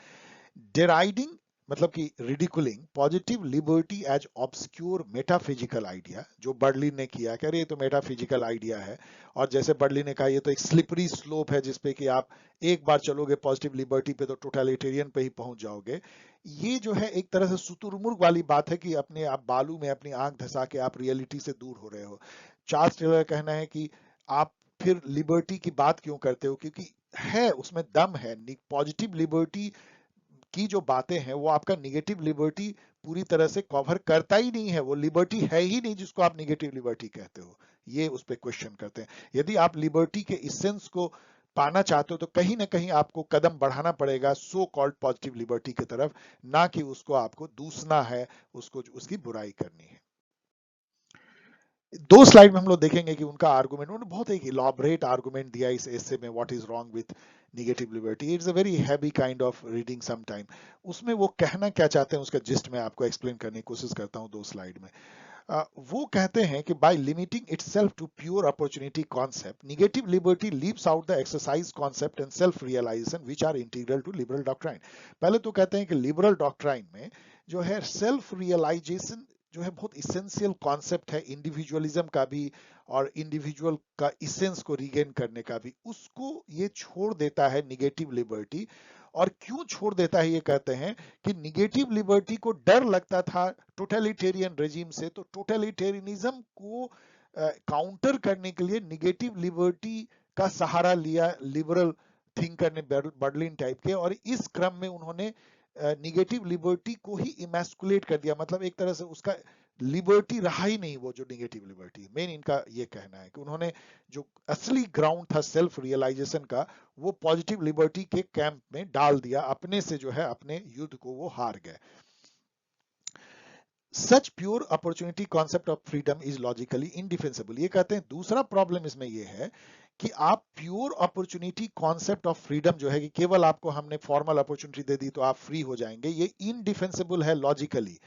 डेराइडिंग मतलब कि ridiculing positive liberty as obscure metaphysical idea, जो बर्लिन ने किया कि अरे ये तो मेटाफिजिकल आइडिया है, और जैसे बर्लिन ने कहा ये तो एक स्लिपरी स्लोप है जिसपे कि आप एक बार चलोगे पॉजिटिव लिबर्टी पे तो टोटलिटेरियन पे ही पहुंच जाओगे। ये जो है एक तरह से शुतुरमुर्ग वाली बात है कि अपने आप बालू में अपनी आंख धंसा के आप रियलिटी से दूर हो रहे हो। चार्ल्स टेलर का कहना है कि आप फिर लिबर्टी की बात क्यों करते हो, क्योंकि है उसमें दम है। पॉजिटिव लिबर्टी की जो बातें हैं वो आपका निगेटिव लिबर्टी पूरी तरह से कवर करता ही नहीं है, वो लिबर्टी है ही नहीं जिसको आप निगेटिव लिबर्टी कहते हो। ये उस पर क्वेश्चन करते हैं। यदि आप लिबर्टी के इसेंस को पाना चाहते हो तो कहीं ना कहीं आपको कदम बढ़ाना पड़ेगा सो कॉल्ड पॉजिटिव लिबर्टी की तरफ, ना कि उसको आपको दूसना है, उसको उसकी बुराई करनी है। 2 स्लाइड में हम लोग देखेंगे कि उनका आर्गुमेंट, उन्होंने बहुत एक इलॉबरेट आर्गुमेंट दिया इस एसे में, what is wrong with negative liberty. It's a very heavy kind of reading some time. उसमें वो कहना क्या चाहते हैं उसका जिस्ट मैं आपको एक्सप्लेन करने की कोशिश करता हूँ 2 स्लाइड में। वो कहते हैं कि by limiting itself to pure opportunity concept, negative liberty leaves out the exercise concept and self realisation which are integral to liberal doctrine. पहले तो कहते हैं कि लिबरल डॉक्ट्राइन में जो है सेल्फ रियलाइजेशन जो है बहुत इसेंशियल कॉन्सेप्ट है, इंडिविजुअलिज्म का भी और इंडिविजुअल का इसेंस को रीगेन करने का भी, उसको ये छोड़ देता है निगेटिव लिबर्टी। और क्यों छोड़ देता है, ये कहते हैं कि निगेटिव लिबर्टी को डर लगता था टोटलिटेरियन रेजिम से, तो टोटलिटेरियनिज्म को काउंटर करने के लिए निगेटिव लिबर्टी का सहारा लिया लिबरल थिंकर ने, बर्लिन टाइप के, और इस क्रम में उन्होंने निगेटिव लिबर्टी को ही इमैस्कुलेट कर दिया, मतलब एक तरह से उसका लिबर्टी रहा ही नहीं वो जो निगेटिव लिबर्टी। मेन इनका ये कहना है कि उन्होंने जो असली ग्राउंड था सेल्फ रियलाइजेशन का, वो पॉजिटिव लिबर्टी के कैंप में डाल दिया, अपने से जो है अपने युद्ध को वो हार गए। Such pure opportunity concept of freedom is logically indefensible. ये कहते हैं दूसरा प्रॉब्लम इसमें ये है कि आप pure opportunity concept of freedom जो है कि केवल आपको हमने फॉर्मल अपॉर्चुनिटी दे दी तो आप फ्री हो जाएंगे, ये इनडिफेंसिबल है लॉजिकली।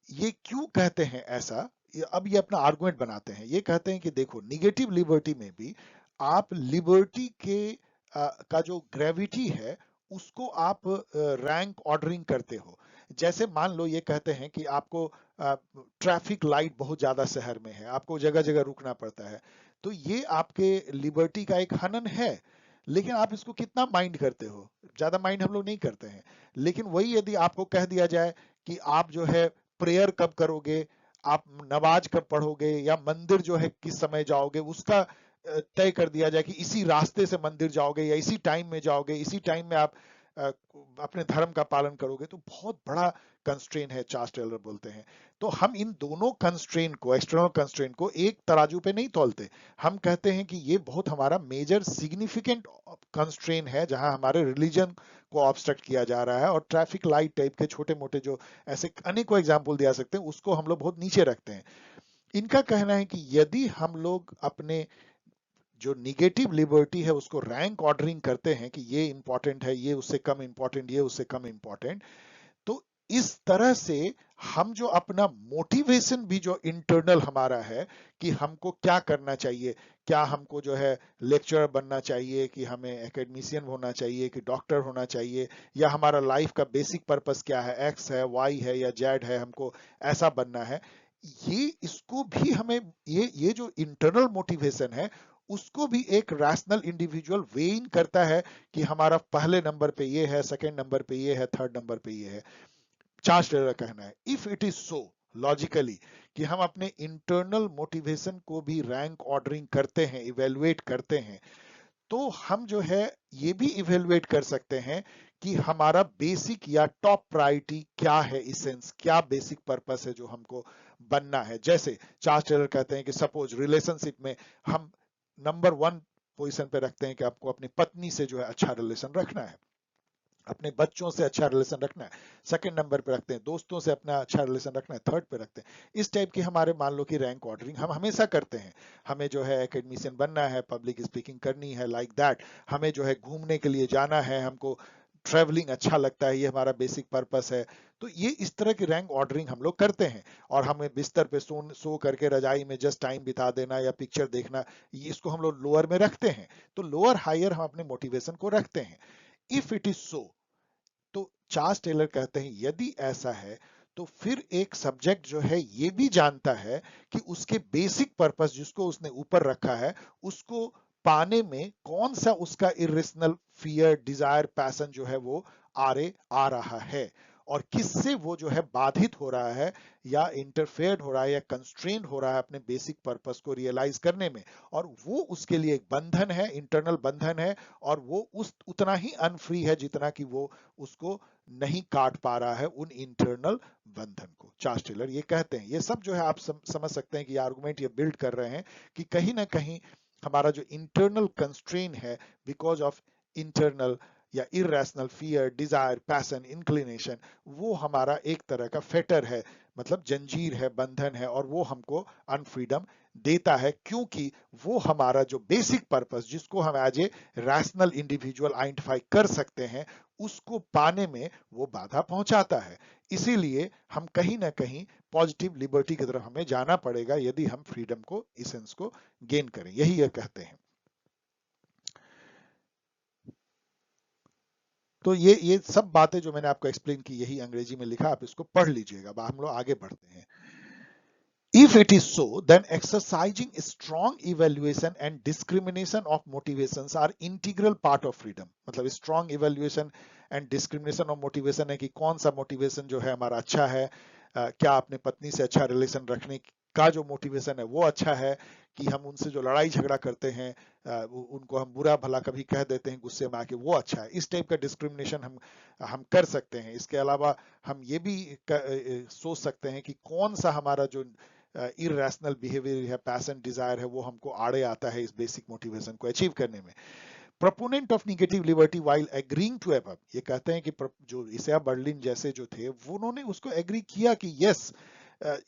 ये क्यों कहते हैं ऐसा? अब ये अपना आर्गुमेंट बनाते हैं। ये कहते हैं कि देखो, निगेटिव लिबर्टी में भी आप लिबर्टी के का जो ग्रेविटी है उसको आप रैंक ऑर्डरिंग करते हो। जैसे मान लो ये कहते हैं कि आपको ट्रैफिक लाइट बहुत ज्यादा शहर में है, आपको जगह जगह रुकना पड़ता है, तो ये आपके लिबर्टी का एक हनन है। लेकिन आप इसको कितना माइंड करते हो? ज्यादा माइंड हम लोग नहीं करते हैं। लेकिन वही यदि आपको कह दिया जाए कि आप जो है प्रेयर कब करोगे, आप नमाज कब पढ़ोगे, या मंदिर जो है किस समय जाओगे, उसका तय कर दिया जाए कि इसी रास्ते से मंदिर जाओगे या इसी टाइम में जाओगे, इसी टाइम में आप अपने धर्म का पालन करोगे, तो बहुत बड़ा कंस्ट्रेन है, चार्ल्स टेलर बोलते हैं। तो हम इन दोनों कंस्ट्रेन को, एक्सटर्नल कंस्ट्रेन को एक तराजू पे नहीं तौलते। हम कहते हैं कि ये बहुत हमारा मेजर सिग्निफिकेंट कंस्ट्रेन है जहां हमारे रिलीजन को ऑब्स्ट्रक्ट किया जा रहा है, और ट्रैफिक लाइट टाइप के छोटे मोटे जो ऐसे अनेकों एग्जाम्पल दिया सकते हैं उसको हम लोग बहुत नीचे रखते हैं। इनका कहना है कि यदि हम लोग अपने जो निगेटिव लिबर्टी है उसको रैंक ऑर्डरिंग करते हैं कि ये इंपॉर्टेंट है, ये उससे कम इंपॉर्टेंट, ये उससे कम इंपॉर्टेंट, तो इस तरह से हम जो अपना मोटिवेशन भी जो इंटरनल हमारा है कि हमको क्या करना चाहिए, क्या हमको जो है लेक्चरर बनना चाहिए, कि हमें एकेडमिशियन होना चाहिए, कि डॉक्टर होना चाहिए, या हमारा लाइफ का बेसिक पर्पस क्या है, एक्स है, वाई है या जेड है, हमको ऐसा बनना है, ये इसको भी हमें ये जो इंटरनल मोटिवेशन है उसको भी एक रैशनल इंडिविजुअल वे इन करता है कि हमारा पहले नंबर पे ये है, सेकंड नंबर पे ये है, थर्ड नंबर पे ये है। चार्ल्स टेलर का कहना है if it is so logically कि हम अपने इंटरनल मोटिवेशन को भी रैंक ऑर्डरिंग करते हैं, इवेलुएट करते हैं, तो हम जो है ये भी इवेलुएट कर सकते हैं कि हमारा बेसिक या टॉप प्रायोरिटी क्या है, इसेंस क्या, बेसिक पर्पस है जो हमको बनना है। जैसे चार्ल्स टेलर कहते हैं कि सपोज रिलेशनशिप में हम नंबर 1 पोजीशन पे रखते हैं कि आपको अपनी पत्नी से जो है अच्छा रिलेशन रखना है, अपने बच्चों से अच्छा रिलेशन रखना है, सेकंड नंबर पे रखते हैं दोस्तों से अपना अच्छा रिलेशन रखना है, थर्ड पे रखते हैं। इस टाइप की हमारे मान लो कि रैंक ऑर्डरिंग हम हमेशा करते हैं। हमें जो है एकेडमिशियन बनना है, पब्लिक स्पीकिंग करनी है, लाइक दैट, हमें जो है घूमने के लिए जाना है, हमको ट्रेवलिंग अच्छा लगता है, ये हमारा बेसिक पर्पस है। तो ये इस तरह की रैंक ऑर्डरिंग हम लोग करते हैं। और हमें बिस्तर पे सो करके रजाई में जस्ट टाइम बिता देना या पिक्चर देखना, इसको हम लोग लोअर में रखते हैं। तो लोअर हायर हम अपने मोटिवेशन को रखते हैं। इफ इट इज सो, तो चार्ल्स टेलर कहते हैं यदि ऐसा है तो फिर एक सब्जेक्ट जो है ये भी जानता है कि उसके बेसिक पर्पस जिसको उसने ऊपर रखा है उसको पाने में कौन सा उसका इरेशनल फियर, डिजायर, पैशन जो है वो आ रहा है, और किससे वो जो है बाधित हो रहा है या इंटरफेयर हो रहा है या कंस्ट्रेन हो रहा है अपने बेसिक पर्पस को रियलाइज करने में। और वो उसके लिए एक बंधन है, इंटरनल बंधन है, और वो उस उतना ही अनफ्री है जितना कि वो उसको नहीं काट पा रहा है उन इंटरनल बंधन को। चार्ल्स टेलर ये कहते हैं, ये सब जो है आप समझ सकते हैं कि आर्गुमेंट ये बिल्ड कर रहे हैं कि कहीं ना कहीं हमारा जो इंटरनल कंस्ट्रेन है बिकॉज ऑफ इंटरनल या irrational fear, desire, passion, inclination, वो हमारा एक तरह का फेटर है, मतलब जंजीर है, बंधन है, और वो हमको अनफ्रीडम देता है, क्योंकि वो हमारा जो बेसिक पर्पस जिसको हम as a rational individual identify कर सकते हैं उसको पाने में वो बाधा पहुंचाता है। इसीलिए हम कहीं ना कहीं पॉजिटिव लिबर्टी की तरफ हमें जाना पड़ेगा यदि हम फ्रीडम को, इसेंस को गेन करें, यही ये कहते हैं। तो ये सब बातें जो मैंने आपको एक्सप्लेन की यही अंग्रेजी में लिखा, आप इसको पढ़ लीजिएगा। अब हम लोग आगे बढ़ते हैं। If it is so, then exercising strong evaluation and discrimination of motivations are integral part of freedom. मतलब strong evaluation and discrimination of motivation है कि कौन सा motivation जो है हमारा अच्छा है, क्या अपने पत्नी से अच्छा रिलेशन रखने का जो मोटिवेशन है वो अच्छा है, कि हम उनसे जो लड़ाई झगड़ा करते हैं उनको हम बुरा भला कभी कह देते हैं गुस्से में आके, वो अच्छा है। इस टाइप का डिस्क्रिमिनेशन हम कर सकते हैं। इसके अलावा हम ये भी सोच सकते हैं कि कौन सा हमारा जो इरेशनल बिहेवियर है, पैशन डिजायर है, वो हमको आड़े आता है इस बेसिक मोटिवेशन को अचीव करने में। Proponent of negative liberty while agreeing to above, ये कहते हैं कि जो ईसा बर्लिन जैसे जो थे उन्होंने उसको एग्री किया कि यस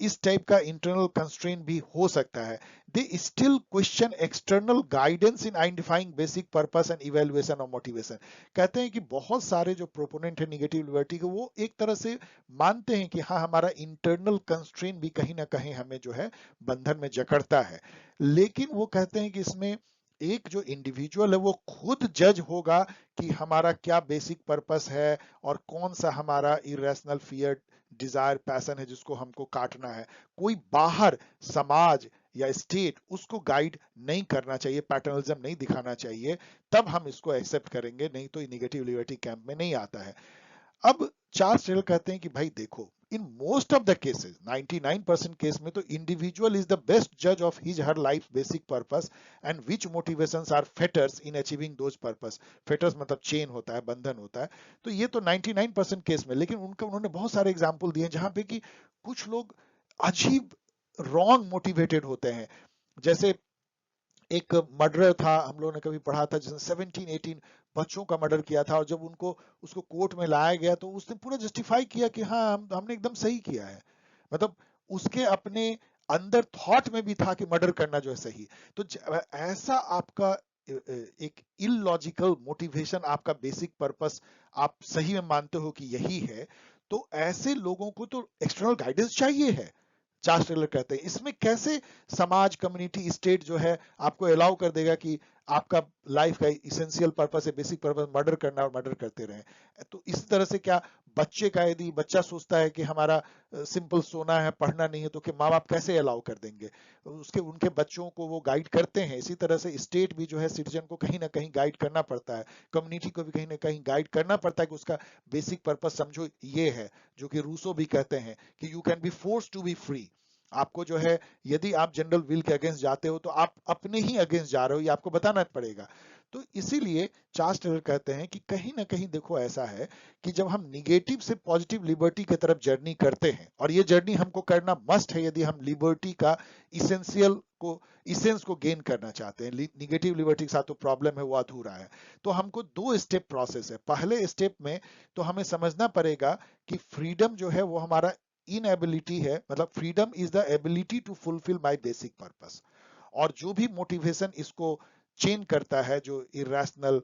इस टाइप का इंटरनल कंस्ट्रेंट भी हो सकता है। They still question external guidance in identifying basic purpose and evaluation of motivation. कहते हैं कि बहुत सारे जो प्रोपोनेंट है निगेटिव लिबर्टी के, वो एक तरह से मानते हैं कि हाँ, हमारा इंटरनल कंस्ट्रेंट भी कहीं ना कहीं हमें जो है बंधन में जकड़ता है, लेकिन वो कहते हैं कि इसमें एक जो इंडिविजुअल है वो खुद जज होगा कि हमारा क्या बेसिक पर्पस है और कौन सा हमारा इरेशनल फियर डिजायर पैशन है जिसको हमको काटना है। कोई बाहर समाज या स्टेट उसको गाइड नहीं करना चाहिए, पैटर्नलिज्म नहीं दिखाना चाहिए, तब हम इसको एक्सेप्ट करेंगे, नहीं तो निगेटिव लिबर्टी कैंप में नहीं आता है। अब चार्ल्स टेलर कहते हैं कि भाई देखो, in most of the cases 99% case में तो इंडिविजुअल इज द बेस्ट जज of his her life basic purpose and which motivations are fetters in achieving those purpose. Fetters मतलब चेन होता है, बंधन होता है। तो ये तो 99% केस में, लेकिन उन्होंने बहुत सारे एग्जाम्पल दिए जहां पे कि कुछ लोग अजीब रॉन्ग मोटिवेटेड होते हैं। जैसे एक मर्डर था, हम लोगों ने कभी पढ़ा था, जिसने 17-18 बच्चों का मर्डर किया था, और जब उनको उसको कोर्ट में लाया गया तो उसने पूरा जस्टिफाई किया कि हाँ, हमने एकदम सही किया है। मतलब उसके अपने अंदर थॉट में भी था कि मर्डर करना जो है सही। तो ऐसा आपका एक इलॉजिकल मोटिवेशन, आपका बेसिक पर्पस आप सही में मानते हो कि यही है, तो ऐसे लोगों को तो एक्सटर्नल गाइडेंस चाहिए है। चार्ल्स टेलर कहते हैं इसमें कैसे समाज, कम्युनिटी, स्टेट जो है आपको अलाउ कर देगा कि आपका लाइफ का इसेंशियल पर्पस है, बेसिक पर्पस मर्डर करना, और मर्डर करते रहे। तो इस तरह से क्या बच्चे का, यदि बच्चा सोचता है कि हमारा सिंपल सोना है, पढ़ना नहीं है, तो कि माँ बाप कैसे अलाउ कर देंगे? उसके उनके बच्चों को वो गाइड करते हैं। इसी तरह से स्टेट भी जो है सिटीजन को कहीं ना कहीं गाइड करना पड़ता है, कम्युनिटी को भी कहीं ना कहीं गाइड करना पड़ता है कि उसका बेसिक पर्पस समझो ये है, जो कि रूसो भी कहते हैं कि you can be force to be free. आपको जो है, यदि आप जनरल विल के अगेंस्ट जाते हो तो आप अपने ही अगेंस्ट जा रहे हो, ये आपको बताना पड़ेगा। तो इसीलिए चार्ल्स टेलर कहते हैं कि कहीं ना कहीं देखो ऐसा है कि जब हम निगेटिव से पॉजिटिव लिबर्टी की तरफ जर्नी करते हैं, और ये जर्नी हमको करना मस्ट है यदि हम लिबर्टी का इसेंस को गेन करना चाहते हैं। निगेटिव लिबर्टी के साथ तो प्रॉब्लम है, वो अधूरा है। तो हमको 2 स्टेप प्रोसेस है। पहले स्टेप में तो हमें समझना पड़ेगा कि फ्रीडम जो है वो हमारा इनएबिलिटी है, मतलब freedom is the ability to fulfil my basic purpose. और जो भी मोटिवेशन इसको चेंज करता है, जो इरेशनल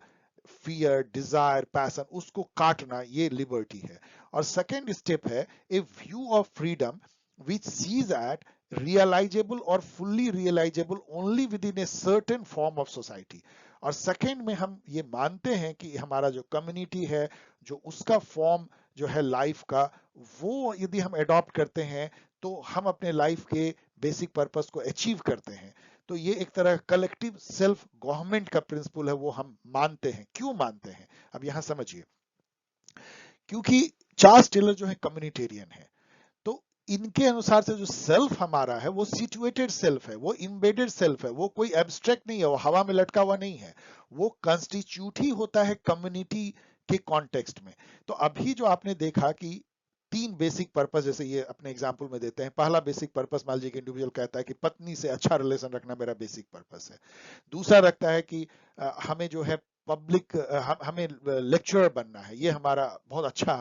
फियर, डिजायर, पैशन, उसको काटना, ये लिबर्टी है। और सेकेंड स्टेप है a view of freedom which sees at realisable और fully realisable only within a certain form of society. और सेकेंड में हम ये मानते हैं कि हमारा जो कम्युनिटी है, जो उसका फॉर्म जो है लाइफ का, वो यदि हम अडॉप्ट करते हैं तो हम अपने लाइफ के बेसिक पर्पस को अचीव करते हैं। तो ये एक तरह कलेक्टिव सेल्फ गवर्नमेंट का प्रिंसिपल है, वो हम मानते हैं। क्यों मानते हैं, अब यहां समझिए। क्योंकि चार्ल्स टेलर जो है कम्युनिटेरियन है, तो इनके अनुसार से जो सेल्फ हमारा है वो सिचुएटेड सेल्फ है, वो इम्बेडेड सेल्फ है, वो कोई एब्स्ट्रैक्ट नहीं है, वो हवा में लटका हुआ नहीं है। वो कंस्टिट्यूट ही होता है कम्युनिटी के कॉन्टेक्स्ट में। तो अभी जो आपने देखा कि 3 बेसिक पर्पस, जैसे ये अपने एग्जाम्पल में देते हैं, पहला बेसिक पर्पस मान लीजिए कि इंडिविजुअल कहता है कि पत्नी से अच्छा रिलेशन रखना मेरा बेसिक पर्पस है। दूसरा रखता है कि हमें जो है पब्लिक, हमें लेक्चरर बनना है, ये हमारा बहुत अच्छा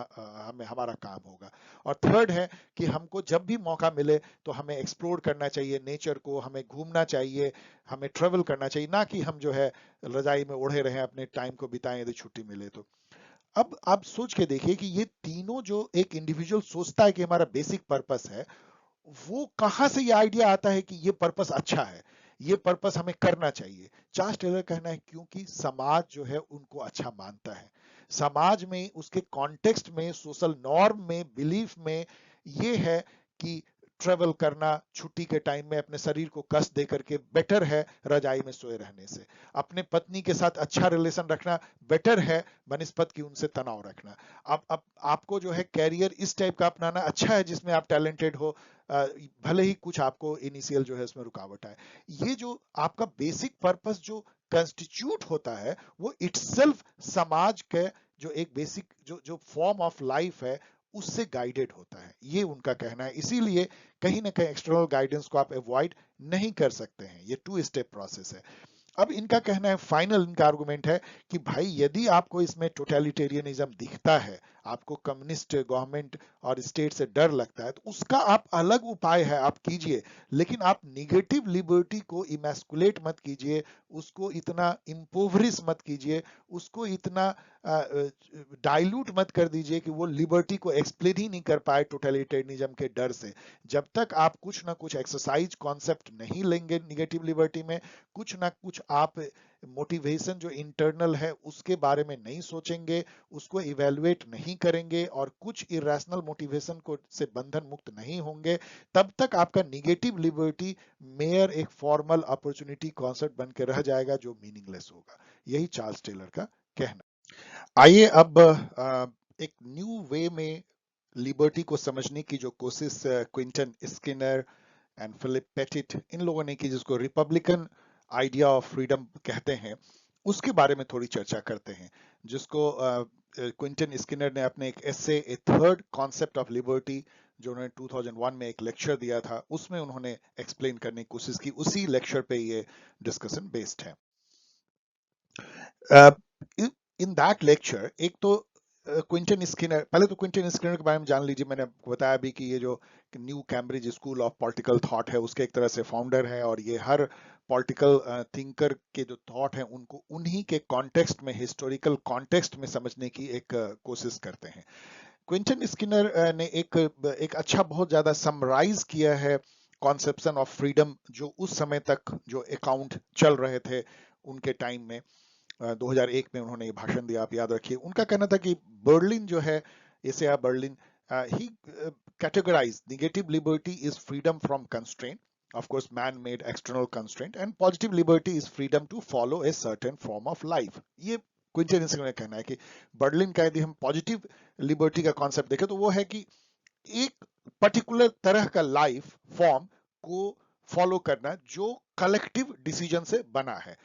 हमें हमारा काम होगा। और थर्ड है कि हमको जब भी मौका मिले तो हमें एक्सप्लोर करना चाहिए नेचर को, हमें घूमना चाहिए, हमें ट्रेवल करना चाहिए, ना कि हम जो है रजाई में ओढ़े रहें, अपने टाइम को बिताएं यदि छुट्टी मिले तो। अब आप सोच के देखिए कि ये तीनों जो एक इंडिविजुअल सोचता है कि हमारा बेसिक पर्पस है, वो कहां से ये आइडिया आता है कि ये पर्पस अच्छा है, ये पर्पस हमें करना चाहिए? चार्ल्स टेलर कहना है क्योंकि समाज जो है उनको अच्छा मानता है। समाज में, उसके कॉन्टेक्स्ट में, सोशल नॉर्म में, बिलीफ में ये है कि ट्रेवल करना छुट्टी के टाइम में अपने शरीर को कष्ट दे करके बेटर है रजाई में सोए रहने से। अपने पत्नी के साथ अच्छा रिलेशन रखना बेटर है बनिस्पत की उनसे तनाव रखना। अब आपको जो है कैरियर इस टाइप का अपनाना अच्छा है जिसमें आप टैलेंटेड हो, भले ही कुछ आपको इनिशियल जो है इसमें रुकावट आए। ये जो आपका बेसिक पर्पस जो कंस्टिट्यूट होता है वो इटसेल्फ समाज के जो एक बेसिक जो जो फॉर्म ऑफ लाइफ है उससे गाइडेड होता है, ये उनका कहना है। इसीलिए कहीं ना कहीं एक्सटर्नल गाइडेंस को आप अवॉइड नहीं कर सकते हैं, ये 2 स्टेप प्रोसेस है। अब इनका कहना है, फाइनल इनका आर्गुमेंट है कि भाई यदि आपको इसमें टोटलिटेरियनिज्म दिखता है, आपको कम्युनिस्ट गवर्नमेंट और स्टेट से डर लगता है, तो उसका आप अलग उपाय है आप कीजिए, लेकिन आप निगेटिव लिबर्टी को इमैस्कुलेट मत कीजिए, उसको इतना इम्पोवरिश मत कीजिए, उसको इतना डाइल्यूट मत कर दीजिए कि वो लिबर्टी को एक्सप्लेन ही नहीं कर पाए टोटलिटेरियनिज्म के डर से। जब तक आप कुछ ना कुछ एक्सरसाइज कॉन्सेप्ट नहीं लेंगे निगेटिव लिबर्टी में, कुछ ना कुछ आप मोटिवेशन जो इंटरनल है उसके बारे में नहीं सोचेंगे, उसको इवेलुएट नहीं करेंगे और कुछ इरेशनल मोटिवेशन को से बंधन मुक्त नहीं होंगे, तब तक आपका निगेटिव लिबर्टी मेयर एक फॉर्मल अपॉर्चुनिटी कॉन्सेप्ट बन के रह जाएगा जो मीनिंगलेस होगा। यही चार्ल्स टेलर का कहना। आइए अब एक न्यू वे में लिबर्टी को समझने की जो कोशिश Quentin Skinner and Philip Pettit इन लोगों ने की, जिसको रिपब्लिकन आइडिया ऑफ फ्रीडम कहते हैं, उसके बारे में थोड़ी चर्चा करते हैं, जिसको क्विंटन स्किनर ने अपने एक एसे ए थर्ड कॉन्सेप्ट ऑफ लिबर्टी जो उन्होंने 2001 में एक लेक्चर दिया था उसमें उन्होंने एक्सप्लेन करने की कोशिश की। उसी लेक्चर पे ये डिस्कशन बेस्ड है। इन दैट लेक्चर एक तो क्विंटन स्किनर, पहले तो क्विंटन स्किनर के बारे में जान लीजिए। मैंने आपको बताया भी कि ये जो new Cambridge school of political thought है उसके एक तरह से फाउंडर है, और ये हर पॉलिटिकल थिंकर के जो थॉट है उनको उन्हीं के कॉन्टेक्स्ट में, हिस्टोरिकल कॉन्टेक्स्ट में समझने की एक कोशिश करते हैं। क्विंटन स्किनर ने एक अच्छा बहुत ज्यादा समराइज किया है कॉन्सेप्शन ऑफ फ्रीडम जो उस समय तक जो अकाउंट चल रहे थे उनके टाइम में। 2001 में उन्होंने ये भाषण दिया, आप याद रखिए। उनका कहना था कि बर्लिन जो है, Isaiah Berlin, he categorise negative liberty is freedom from constraint, of course man made external constraint, and positive liberty is freedom to follow a certain form of life। ये क्विंटन स्किनर का कहना है कि Berlin का यदि हम positive liberty का concept देखें तो वो है कि एक पर्टिकुलर तरह का लाइफ फॉर्म को फॉलो करना जो कलेक्टिव डिसीजन से बना है,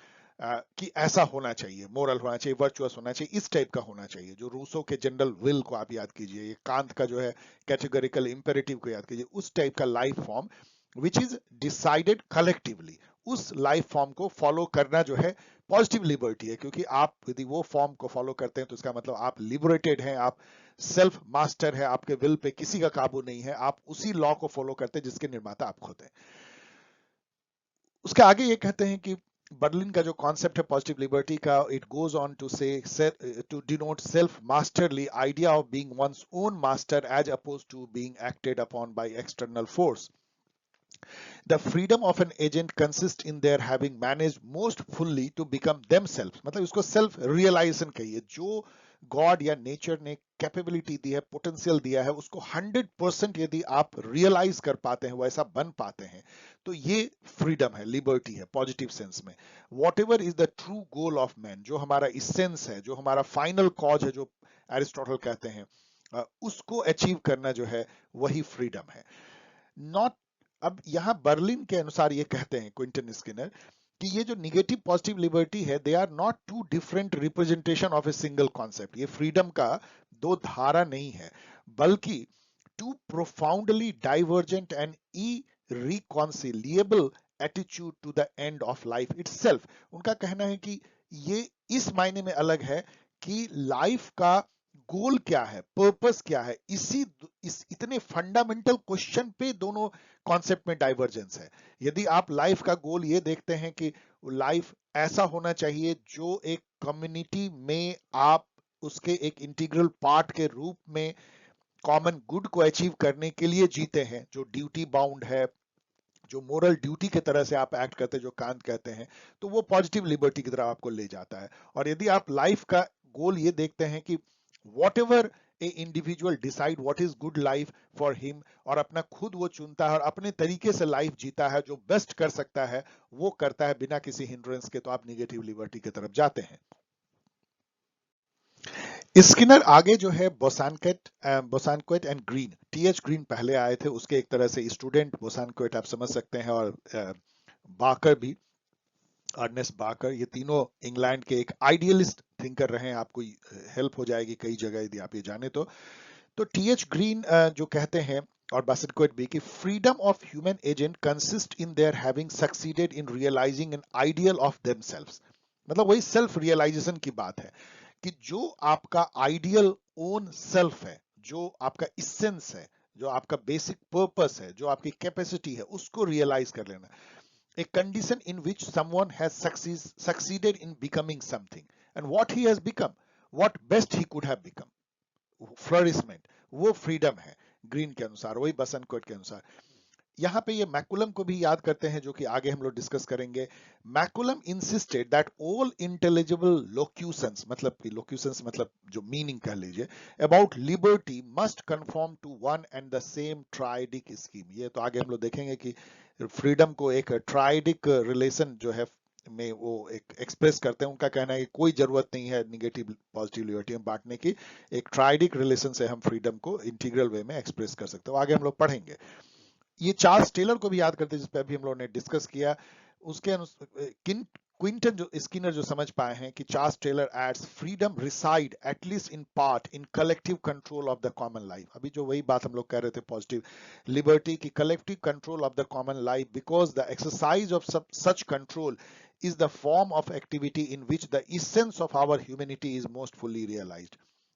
कि ऐसा होना चाहिए, मोरल होना चाहिए, वर्चुअस होना चाहिए, इस टाइप का होना चाहिए। जो रूसो के जनरल विल को आप याद कीजिए, ये कांत का जो है कैटेगोरिकल इंपेरेटिव को याद कीजिए, उस टाइप का life form which is decided collectively, उस लाइफ फॉर्म को फॉलो करना जो है पॉजिटिव लिबर्टी है। क्योंकि आप यदि वो फॉर्म को फॉलो करते हैं तो इसका मतलब आप लिबरेटेड हैं, आप सेल्फ मास्टर है, आपके विल पे किसी का काबू नहीं है, आप उसी लॉ को फॉलो करते हैं जिसके निर्माता आप खुद हैं। उसके आगे ये कहते हैं कि बर्लिन का जो कॉन्सेप्ट है पॉजिटिव लिबर्टी का, it goes on to say to denote self masterly idea of being one's own master as oppose to being acted upon by external force. The freedom of an agent consists in their having managed most fully to become themselves। मतलब इसको self realisation कहिए। जो God या nature ने capability दी है, potential दिया है, उसको 100% यदि आप रियलाइज कर पाते हैं, वैसा बन पाते हैं, तो ये फ्रीडम है, लिबर्टी है पॉजिटिव सेंस में। What ever is the true goal of man, जो हमारा इसेंस है, जो हमारा फाइनल कॉज है, जो एरिस्टोटल कहते हैं, उसको अचीव करना जो है वही फ्रीडम है। नॉट, अब यहां बर्लिन के अनुसार ये कहते हैं क्विंटन स्किनर कि ये जो निगेटिव पॉजिटिव लिबर्टी है, they are not two different representation of a single concept. ये फ्रीडम का दो धारा नहीं है, बल्कि two profoundly divergent and irreconcilable attitude to the end of life itself. उनका कहना है कि ये इस मायने में अलग है कि लाइफ का गोल क्या है, पर्पस क्या है, इस इतने फंडामेंटल क्वेश्चन पे दोनों कॉन्सेप्ट में डाइवर्जेंस है। यदि आप लाइफ का गोल ये देखते हैं कि लाइफ ऐसा होना चाहिए जो एक कम्युनिटी में आप उसके एक इंटीग्रल पार्ट के रूप में कॉमन गुड को अचीव करने के लिए जीते हैं, जो ड्यूटी बाउंड है, जो मोरल ड्यूटी की तरह से आप एक्ट करते हैं, जो कांत कहते हैं, तो वो पॉजिटिव लिबर्टी की तरफ आपको ले जाता है। और यदि आप लाइफ का गोल ये देखते हैं कि what ever A individual decide what is good life for him, और अपना खुद वो चुनता है और अपने तरीके से लाइफ जीता है, जो बेस्ट कर सकता है वो करता है बिना किसी हिंड्रेंस के, तो आप निगेटिव लिबर्टी की तरफ जाते हैं। स्किनर आगे जो है बोसानक्वेट एंड ग्रीन, टीएच ग्रीन पहले आए थे, उसके एक तरह से स्टूडेंट बोसानक्वेट आप समझ सकते हैं, और बाकर भी, अर्नेस्ट बाकर, ये तीनों इंग्लैंड के एक आइडियलिस्ट थिंकर रहे हैं। आपको हेल्प हो जाएगी कई जगह यदि आप ये जाने तो टीएच ग्रीन जो कहते हैं, और बासनक्वेट भी, कि freedom of human agent consist in their having succeeded in realising an ideal of themselves. मतलब वही सेल्फ रियलाइजेशन की बात है कि जो आपका आइडियल ओन सेल्फ है, जो आपका इसेंस है, जो आपका बेसिक पर्पस है, जो आपकी कैपेसिटी है, उसको रियलाइज कर लेना। A condition in which someone has succeeded in becoming something, and what he has become, what best he could have become, flourishment, वो फ्रीडम है ग्रीन के अनुसार, वही बसंत के अनुसार। यहाँ पे ये मैकुलम को भी याद करते हैं, जो कि आगे हम लोग डिस्कस करेंगे। MacCallum insisted that all intelligible locutions, मतलब कि लोक्यूशंस मतलब जो मीनिंग कह लीजिए, about liberty must conform to one and the same triadic scheme. ये तो आगे हम लोग देखेंगे कि फ्रीडम को एक ट्राइडिक रिलेशन जो है में वो एक एक्सप्रेस करते हैं। उनका कहना है कि कोई जरूरत नहीं है निगेटिव पॉजिटिव लिबर्टी में बांटने की, एक ट्राइडिक रिलेशन से हम फ्रीडम को इंटीग्रल वे में एक्सप्रेस कर सकते हैं। आगे हम लोग पढ़ेंगे। ये चार्ल्स टेलर को भी याद करते हैं, जिस पे अभी हम लोगों ने डिस्कस किया। उसके क्विंटन जो स्किनर जो समझ पाए हैं कि Charles Taylor adds freedom reside at least in part in collective control of the common life. अभी जो वही बात हम लोग कह रहे थे पॉजिटिव लिबर्टी की, collective control of the common life, because the exercise of such control is the form of activity in which the essence of our humanity is most fully realized।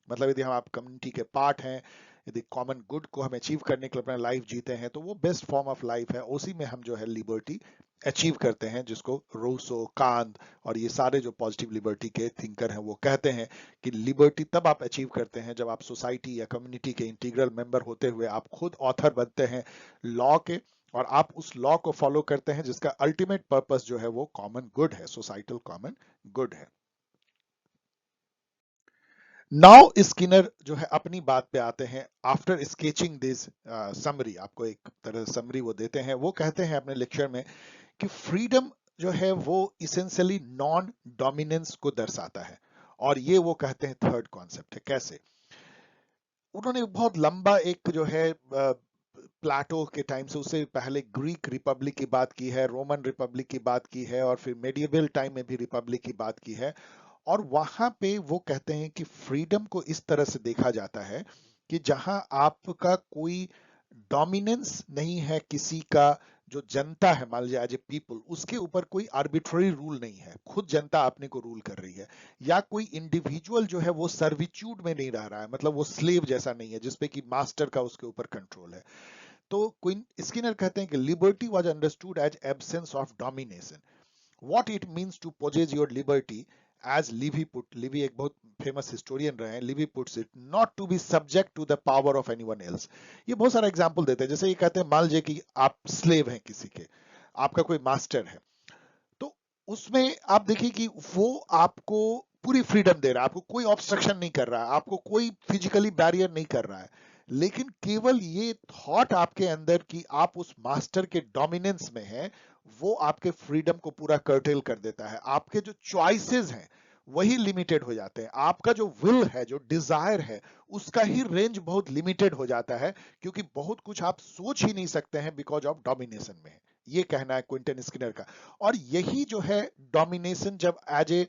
मतलब यदि हम आप कम्युनिटी के part हैं, यदि common good को हम achieve करने के लिए अपना लाइफ जीते हैं, तो वो बेस्ट फॉर्म ऑफ लाइफ है, उसी में हम जो है लिबर्टी अचीव करते हैं, जिसको रूसो, कांत और ये सारे जो पॉजिटिव लिबर्टी के थिंकर हैं वो कहते हैं कि लिबर्टी तब आप अचीव करते हैं जब आप सोसाइटी या कम्युनिटी के इंटीग्रल मेंबर होते हुए आप खुद ऑथर बनते हैं लॉ के, और आप उस लॉ को फॉलो करते हैं जिसका अल्टीमेट पर्पस जो है वो कॉमन गुड है, सोसाइटल कॉमन गुड है। नाउ स्किनर जो है अपनी बात पे आते हैं। आफ्टर स्केचिंग दिस समरी, आपको एक तरह समरी वो देते हैं। वो कहते हैं अपने लेक्चर में कि फ्रीडम जो है वो इसेंशियली नॉन डोमिनेंस को दर्शाता है, और ये वो कहते हैं थर्ड कॉन्सेप्ट है। कैसे? उन्होंने बहुत लंबा एक जो है प्लाटो के टाइम से, उससे पहले ग्रीक रिपब्लिक की बात की है, रोमन रिपब्लिक की बात की है, और फिर मेडिएवल टाइम में भी रिपब्लिक की बात की है। और वहां पे वो कहते हैं कि फ्रीडम को इस तरह से देखा जाता है कि जहां आपका कोई डोमिनेंस नहीं है किसी का, जो जनता है मान लीजिए एज ए पीपल, उसके ऊपर कोई आर्बिट्ररी रूल नहीं है, खुद जनता अपने को रूल कर रही है, या कोई इंडिविजुअल जो है वो सर्विट्यूड में नहीं रह रहा है, मतलब वो स्लेव जैसा नहीं है जिसपे कि मास्टर का उसके ऊपर कंट्रोल है। तो क्वीन स्किनर कहते हैं कि liberty was understood as absence of domination. What it means to possess your liberty, as Livy put, Livy एक बहुत फेमस हिस्टोरियन रहे हैं, Livy puts it, not to be subject to the power of anyone else। ये बहुत सारा example देते हैं। जैसे ये कहते हैं मान लीजिए कि आप स्लेव हैं किसी के, आपका कोई मास्टर है, तो उसमें आप देखिए कि वो आपको पूरी फ्रीडम दे रहा है, आपको कोई ऑब्स्ट्रक्शन नहीं कर रहा है, आपको कोई फिजिकली बैरियर नहीं कर रहा है, लेकिन केवल ये थॉट आपके अंदर कि आप उस मास्टर के डोमिनेंस में हैं, वो आपके फ्रीडम को पूरा कर्टेल कर देता है। आपके जो चॉइसेस हैं वही लिमिटेड हो जाते हैं, आपका जो विल है, जो डिजायर है, उसका ही रेंज बहुत लिमिटेड हो जाता है, क्योंकि बहुत कुछ आप सोच ही नहीं सकते हैं बिकॉज ऑफ डोमिनेशन में है। ये कहना है क्विंटन स्किनर का। और यही जो है डोमिनेशन जब एज ए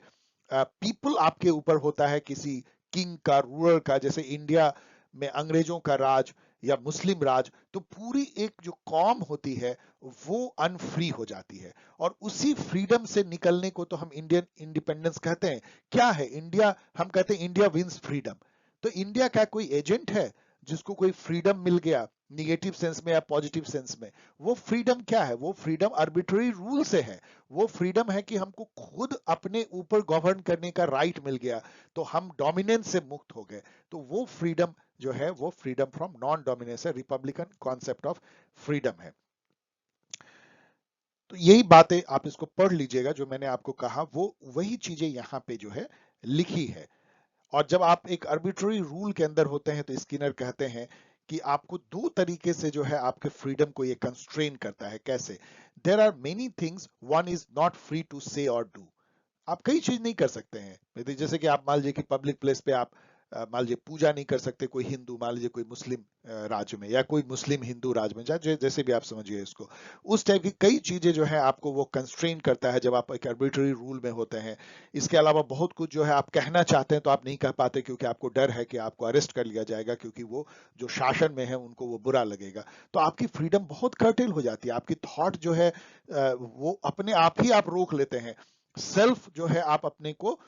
पीपल आपके ऊपर होता है, किसी किंग का, रूलर का, जैसे इंडिया में अंग्रेजों का राज या मुस्लिम राज, तो पूरी एक जो कॉम होती है वो अनफ्री हो जाती है। और उसी फ्रीडम से निकलने को तो हम इंडियन इंडिपेंडेंस कहते हैं। क्या है इंडिया? हम कहते हैं इंडिया विंस फ्रीडम। तो इंडिया क्या कोई एजेंट है जिसको कोई फ्रीडम मिल गया निगेटिव सेंस में या पॉजिटिव सेंस में? वो फ्रीडम क्या है? वो फ्रीडम आर्बिट्ररी रूल से है। वो फ्रीडम है कि हमको खुद अपने ऊपर गवर्न करने का राइट मिल गया, तो हम डोमिनेंस से मुक्त हो गए। तो वो फ्रीडम जो है वो फ्रीडम फ्रॉम नॉन डोमिनेंस है, रिपब्लिकन कॉन्सेप्ट ऑफ फ्रीडम है। तो यही बातें आप इसको पढ़ लीजिएगा, जो मैंने आपको कहा वो वही चीजें यहाँ पे जो है लिखी है। और जब आप एक आर्बिट्ररी रूल के अंदर होते हैं तो स्किनर कहते हैं कि आपको दो तरीके से जो है आपके फ्रीडम को ये कंस्ट्रेन करता है। कैसे? There are many things one is not free to say और डू। आप कई चीज नहीं कर सकते हैं। जैसे कि आप मान लीजिए कि पब्लिक प्लेस पे आप मान लीजिए पूजा नहीं कर सकते, कोई हिंदू मान लीजिए कोई मुस्लिम राज्य में, या कोई मुस्लिम हिंदू राज्य में, जैसे भी आप समझिए इसको, उस टाइप की कई चीजें जो है आपको वो कंस्ट्रेन करता है जब आप एक आर्बिट्ररी रूल में होते हैं। इसके अलावा बहुत कुछ जो है आप कहना चाहते हैं तो आप नहीं कह पाते, क्योंकि आपको डर है कि आपको अरेस्ट कर लिया जाएगा, क्योंकि वो जो शासन में है उनको वो बुरा लगेगा। तो आपकी फ्रीडम बहुत कर्टेल हो जाती है। आपकी थॉट जो है वो अपने आप ही आप रोक लेते हैं। सेल्फ जो है आप अपने को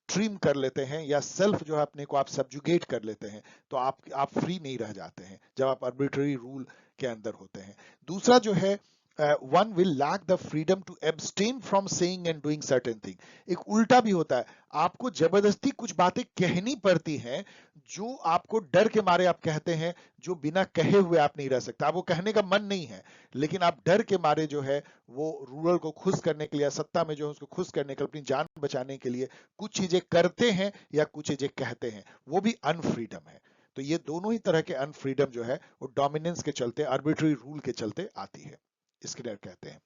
ट्रिम कर लेते हैं, या सेल्फ जो है अपने को आप सब्जुगेट कर लेते हैं। तो आप फ्री नहीं रह जाते हैं जब आप आर्बिट्ररी रूल के अंदर होते हैं। दूसरा जो है, one will lack the freedom to abstain from saying and doing certain thing. एक उल्टा भी होता है, आपको जबरदस्ती कुछ बातें कहनी पड़ती हैं जो आपको डर के मारे आप कहते हैं, जो बिना कहे हुए आप नहीं रह सकते। आपको कहने का मन नहीं है, लेकिन आप डर के मारे जो है वो रूरल को खुश करने के लिए, सत्ता में जो है उसको खुश करने के लिए, अपनी जान बचाने के लिए कुछ चीजें करते हैं या कुछ चीजें कहते हैं। वो भी अनफ्रीडम है। तो ये दोनों ही तरह के अनफ्रीडम जो है वो डोमिनेंस के चलते, आर्बिट्ररी रूल के चलते आती है, स्किनर कहते हैं।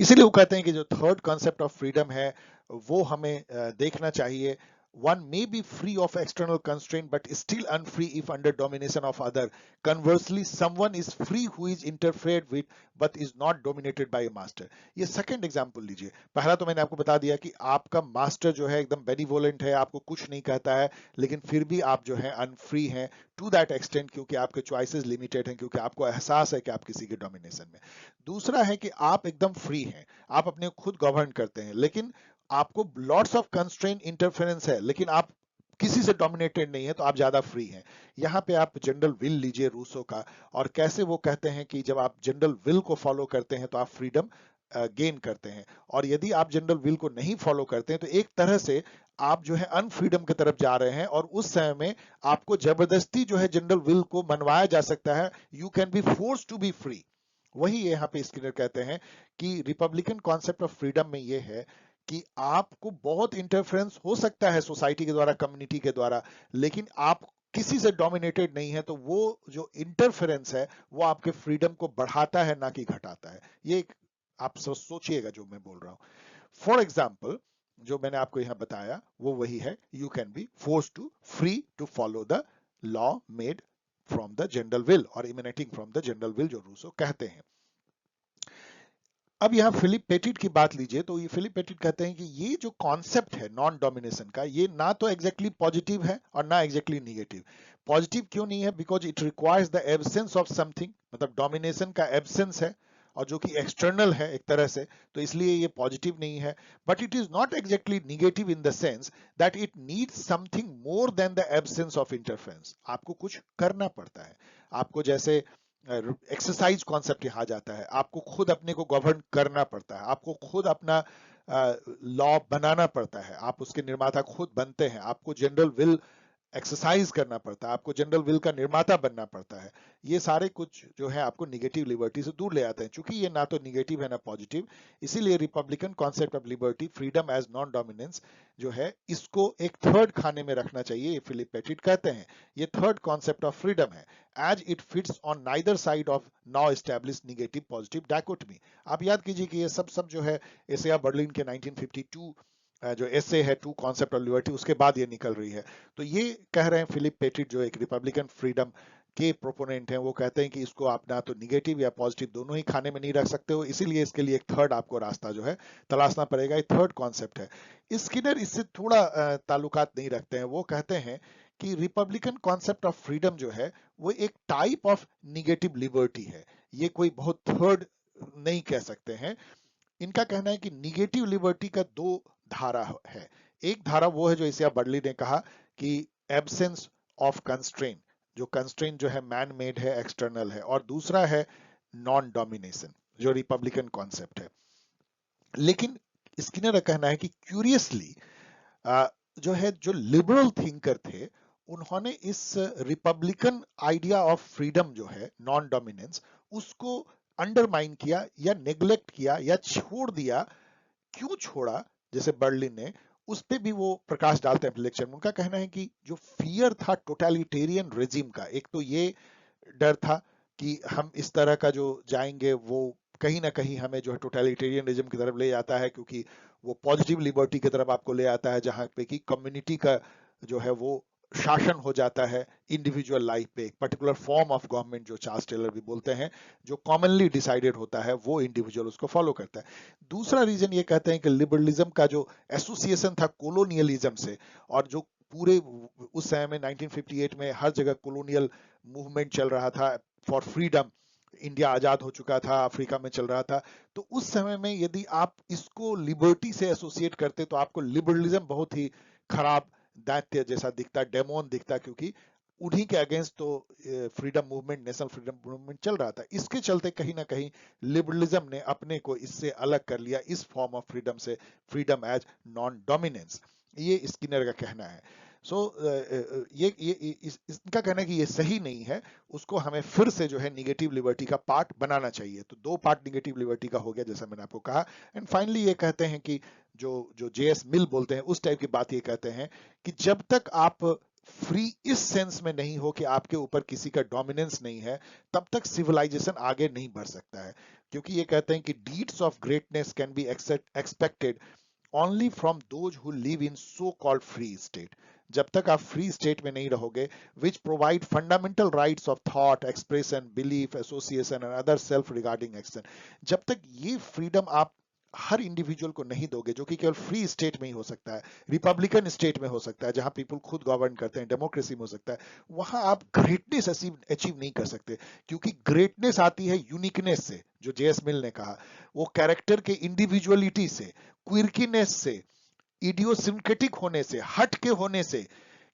इसीलिए वो कहते हैं कि जो थर्ड कॉन्सेप्ट ऑफ फ्रीडम है वो हमें देखना चाहिए। One may be free of external constraint but still unfree if under domination of other. Conversely, someone is free who is interfered with but is not dominated by a master. ये second example लीजिए। पहला तो मैंने आपको बता दिया कि आपका मास्टर जो है एकदम बेनिवोलेंट है, आपको कुछ नहीं कहता है, लेकिन फिर भी आप जो है अनफ्री हैं टू दैट एक्सटेंट, क्योंकि आपके चॉइसेस लिमिटेड हैं, क्योंकि आपको एहसास है कि आप किसी के डोमिनेशन में। दूसरा है कि आप एकदम फ्री हैं, आप अपने खुद गवर्न करते हैं, लेकिन आपको लॉट्स ऑफ कंस्ट्रेंट इंटरफेरेंस है, लेकिन आप किसी से डोमिनेटेड नहीं है, तो आप ज्यादा फ्री हैं। यहाँ पे आप जनरल विल लीजिए रूसो का, और कैसे वो कहते हैं कि जब आप जनरल विल को फॉलो करते हैं तो आप फ्रीडम गेन करते हैं, और यदि आप जनरल विल को नहीं फॉलो करते हैं तो एक तरह से आप जो है अनफ्रीडम की तरफ जा रहे हैं, और उस समय में आपको जबरदस्ती जो है जनरल विल को मनवाया जा सकता है। You can be force to be free. वही यहाँ पे स्किनर कहते हैं कि रिपब्लिकन कॉन्सेप्ट ऑफ फ्रीडम में ये है कि आपको बहुत इंटरफेरेंस हो सकता है सोसाइटी के द्वारा, कम्युनिटी के द्वारा, लेकिन आप किसी से डोमिनेटेड नहीं है, तो वो जो इंटरफेरेंस है वो आपके फ्रीडम को बढ़ाता है, ना कि घटाता है। ये आप सोचिएगा जो मैं बोल रहा हूं। फॉर एग्जाम्पल, जो मैंने आपको यहां बताया वो वही है, you can be force to free to follow the law made from the general will, और emanating from the general will, जो रूसो कहते हैं। अब यहाँ फिलिप पेटिट की बात लीजिए, तो ये फिलिप पेटिट कहते हैं कि ये जो कॉन्सेप्ट है नॉन डोमिनेशन का, ये ना तो एग्जैक्टली पॉजिटिव है और ना एग्जैक्टली निगेटिव। पॉजिटिव क्यों नहीं है? Because it requires the absence of something, मतलब डोमिनेशन का एब्सेंस है, और जो कि एक्सटर्नल है एक तरह से, तो इसलिए ये पॉजिटिव नहीं है। But it is not exactly negative in the sense that it needs something more than the absence of interference. आपको कुछ करना पड़ता है, आपको जैसे एक्सरसाइज कॉन्सेप्ट यहाँ जाता है, आपको खुद अपने को गवर्न करना पड़ता है, आपको खुद अपना लॉ बनाना पड़ता है, आप उसके निर्माता खुद बनते हैं, आपको जनरल विल एक्सरसाइज करना पड़ता है, आपको जनरल विल का निर्माता बनना पड़ता है। ये सारे कुछ जो है आपको निगेटिव लिबर्टी से दूर ले आते हैं। चूंकि ये ना तो निगेटिव है ना पॉजिटिव, इसीलिए republican concept of liberty, freedom as non dominance, जो है इसको एक थर्ड खाने में रखना चाहिए, ये फिलिप पेटिट कहते हैं। ये थर्ड कॉन्सेप्ट ऑफ फ्रीडम है, as it fits on neither side of now established negative positive dichotomy. आप याद कीजिए कि ये सब जो है एशिया बर्लिन के 1952 जो एसे है टू कॉन्सेप्ट ऑफ लिबर्टी, उसके बाद ये निकल रही है। तो ये कह रहे हैं फिलिप पेटिट, जो एक रिपब्लिकन फ्रीडम के प्रोपोनेंट हैं, वो कहते हैं कि इसको आप ना तो निगेटिव या पॉजिटिव दोनों ही खाने में नहीं रख सकते हो, इसीलिए इसके लिए एक थर्ड आपको रास्ता जो है तलाशना पड़ेगा। ये थर्ड कॉन्सेप्ट है। स्किनर इससे थोड़ा ताल्लुकात नहीं रखते हैं। वो कहते हैं कि रिपब्लिकन कॉन्सेप्ट ऑफ फ्रीडम जो है वो एक टाइप ऑफ निगेटिव लिबर्टी है, ये कोई बहुत थर्ड नहीं कह सकते हैं। इनका कहना है कि निगेटिव लिबर्टी का दो धारा है। एक धारा वो है जो एशिया बर्ली ने कहा कि एब्सेंस ऑफ कंस्ट्रेंट, जो कंस्ट्रेंट जो है मैन मेड है, एक्सटर्नल है, और दूसरा है नॉन डोमिनेशन, जो रिपब्लिकन कॉन्सेप्ट है। लेकिन स्किनर का कहना है कि क्यूरियसली जो है, जो लिबरल थिंकर थे, उन्होंने इस रिपब्लिकन आइडिया ऑफ फ्रीडम जो है नॉन डोमिनेंस, उसको अंडरमाइन किया या नेग्लेक्ट किया या छोड़ दिया। क्यों छोड़ा? जैसे बर्लिन ने, उस पे भी वो प्रकाश डालते हैं लेक्चर में। उनका कहना है कि जो फियर था टोटलिटेरियन रेजिम का, एक तो ये डर था कि हम इस तरह का जो जाएंगे वो कहीं ना कहीं हमें जो है टोटलिटेरियनिज्म की तरफ ले जाता है, क्योंकि वो पॉजिटिव लिबर्टी की तरफ आपको ले आता है, जहां पे कि कम्युनिटी का जो है वो शासन हो जाता है इंडिविजुअल लाइफ पे। एक पर्टिकुलर फॉर्म ऑफ गवर्नमेंट जो चार्ल्स टेलर भी बोलते हैं, जो कॉमनली डिसाइडेड होता है, वो इंडिविजुअल उसको फॉलो करता है। दूसरा रीजन ये कहते हैं कि लिबरलिज्म का जो एसोसिएशन था कोलोनियलिज्म से, और जो पूरे उस समय में 1958 में हर जगह कॉलोनियल मूवमेंट चल रहा था फॉर फ्रीडम, इंडिया आजाद हो चुका था, अफ्रीका में चल रहा था, तो उस समय में यदि आप इसको लिबर्टी से एसोसिएट करते तो आपको लिबरलिज्म बहुत ही खराब दैत्य जैसा दिखता, डेमोन दिखता, क्योंकि उन्हीं के अगेंस्ट तो freedom movement, national freedom movement चल रहा था। इसके चलते कहीं ना कहीं लिबरलिज्म ने अपने को इससे अलग कर लिया, इस फॉर्म ऑफ फ्रीडम से, फ्रीडम एज नॉन डोमिनेंस। ये स्किनर का कहना है। सो इसका कहना है कि ये सही नहीं है, उसको हमें फिर से जो है निगेटिव लिबर्टी का पार्ट बनाना चाहिए। तो दो पार्ट निगेटिव लिबर्टी का हो गया, जैसा मैंने आपको कहा। एंड फाइनली ये कहते हैं कि जो जो जेएस मिल बोलते हैं उस टाइप की बात, ये कहते हैं कि जब तक आप फ्री इस सेंस में नहीं हो कि आपके ऊपर किसी का डोमिनेंस नहीं है, तब तक सिविलाइजेशन आगे नहीं बढ़ सकता है। क्योंकि ये कहते हैं कि deeds of greatness can be expected only from those who live in so called free state। जब तक आप फ्री स्टेट में नहीं रहोगे, which provide fundamental rights of thought, expression, belief, association and other self regarding action, जब तक ये freedom आप हर इंडिविजुअल को नहीं दोगे, जो कि केवल फ्री स्टेट में ही हो सकता है, रिपब्लिकन स्टेट में हो सकता है, जहां पीपल खुद गवर्न करते हैं, डेमोक्रेसी में हो सकता है, वहां आप ग्रेटनेस अचीव नहीं कर सकते। क्योंकि ग्रेटनेस आती है यूनिकनेस से, जो जेएस मिल ने कहा, वो कैरेक्टर के इंडिविजुअलिटी से, क्विर्कीनेस से, इडियोसिंक्रेटिक होने से, हट के होने से,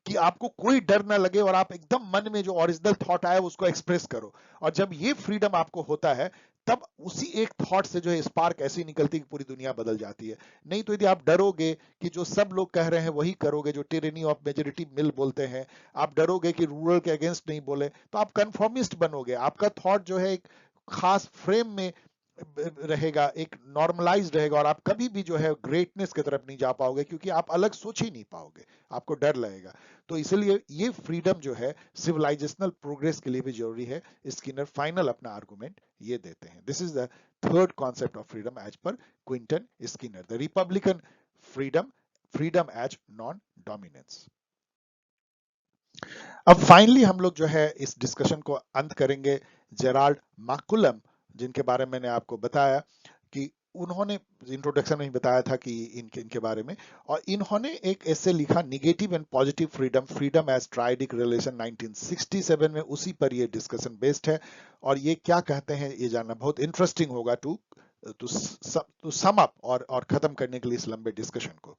कि आपको कोई डर ना लगे और आप एकदम मन में जो ओरिजिनल थॉट आया उसको एक्सप्रेस करो। और जब ये फ्रीडम आपको होता है, तब उसी एक थॉट से जो है स्पार्क ऐसी निकलती कि पूरी दुनिया बदल जाती है। नहीं तो यदि आप डरोगे कि जो सब लोग कह रहे हैं वही करोगे, जो टिरेनी ऑफ मेजोरिटी मिल बोलते हैं, आप डरोगे कि रूरल के अगेंस्ट नहीं बोले, तो आप कन्फर्मिस्ट बनोगे। आपका थॉट जो है एक खास फ्रेम में रहेगा, एक नॉर्मलाइज रहेगा, और आप कभी भी जो है ग्रेटनेस की तरफ नहीं जा पाओगे, क्योंकि आप अलग सोच ही नहीं पाओगे, आपको डर लगेगा। तो इसलिए ये फ्रीडम जो है सिविलाइजेशनल प्रोग्रेस के लिए भी जरूरी है। स्किनर फाइनल अपना आर्गुमेंट ये देते हैं। This is the third concept of freedom as per Quentin Skinner, the republican freedom, freedom as non dominance. अब फाइनली हम लोग जो है इस डिस्कशन को अंत करेंगे जेराल्ड मैकुलम, जिनके बारे में मैंने आपको बताया कि उन्होंने इंट्रोडक्शन में ही बताया था कि इनके बारे में, और इन्होंने एक ऐसे लिखा negative and positive freedom, freedom as triadic relation 1967 में, उसी पर ये डिस्कशन बेस्ड है। और ये क्या कहते हैं ये जानना बहुत इंटरेस्टिंग होगा टू सम अप और खत्म करने के लिए इस लंबे डिस्कशन को।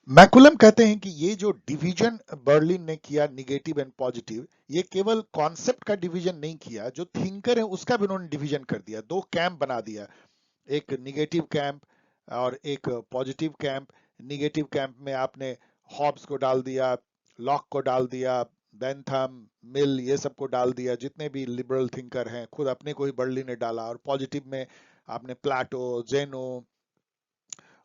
मैकुलम कहते हैं कि ये जो डिवीजन बर्लिन ने किया निगेटिव एंड पॉजिटिव, ये केवल कॉन्सेप्ट का डिवीजन नहीं किया, जो थिंकर है उसका भी उन्होंने डिवीजन कर दिया, दो कैंप बना दिया, एक निगेटिव कैंप और एक पॉजिटिव कैंप। निगेटिव कैंप में आपने हॉब्स को डाल दिया, लॉक को डाल दिया, बेंथम, मिल, ये सबको डाल दिया, जितने भी लिबरल थिंकर हैं, खुद अपने को ही बर्लिन ने डाला। और पॉजिटिव में आपने प्लाटो, जेनो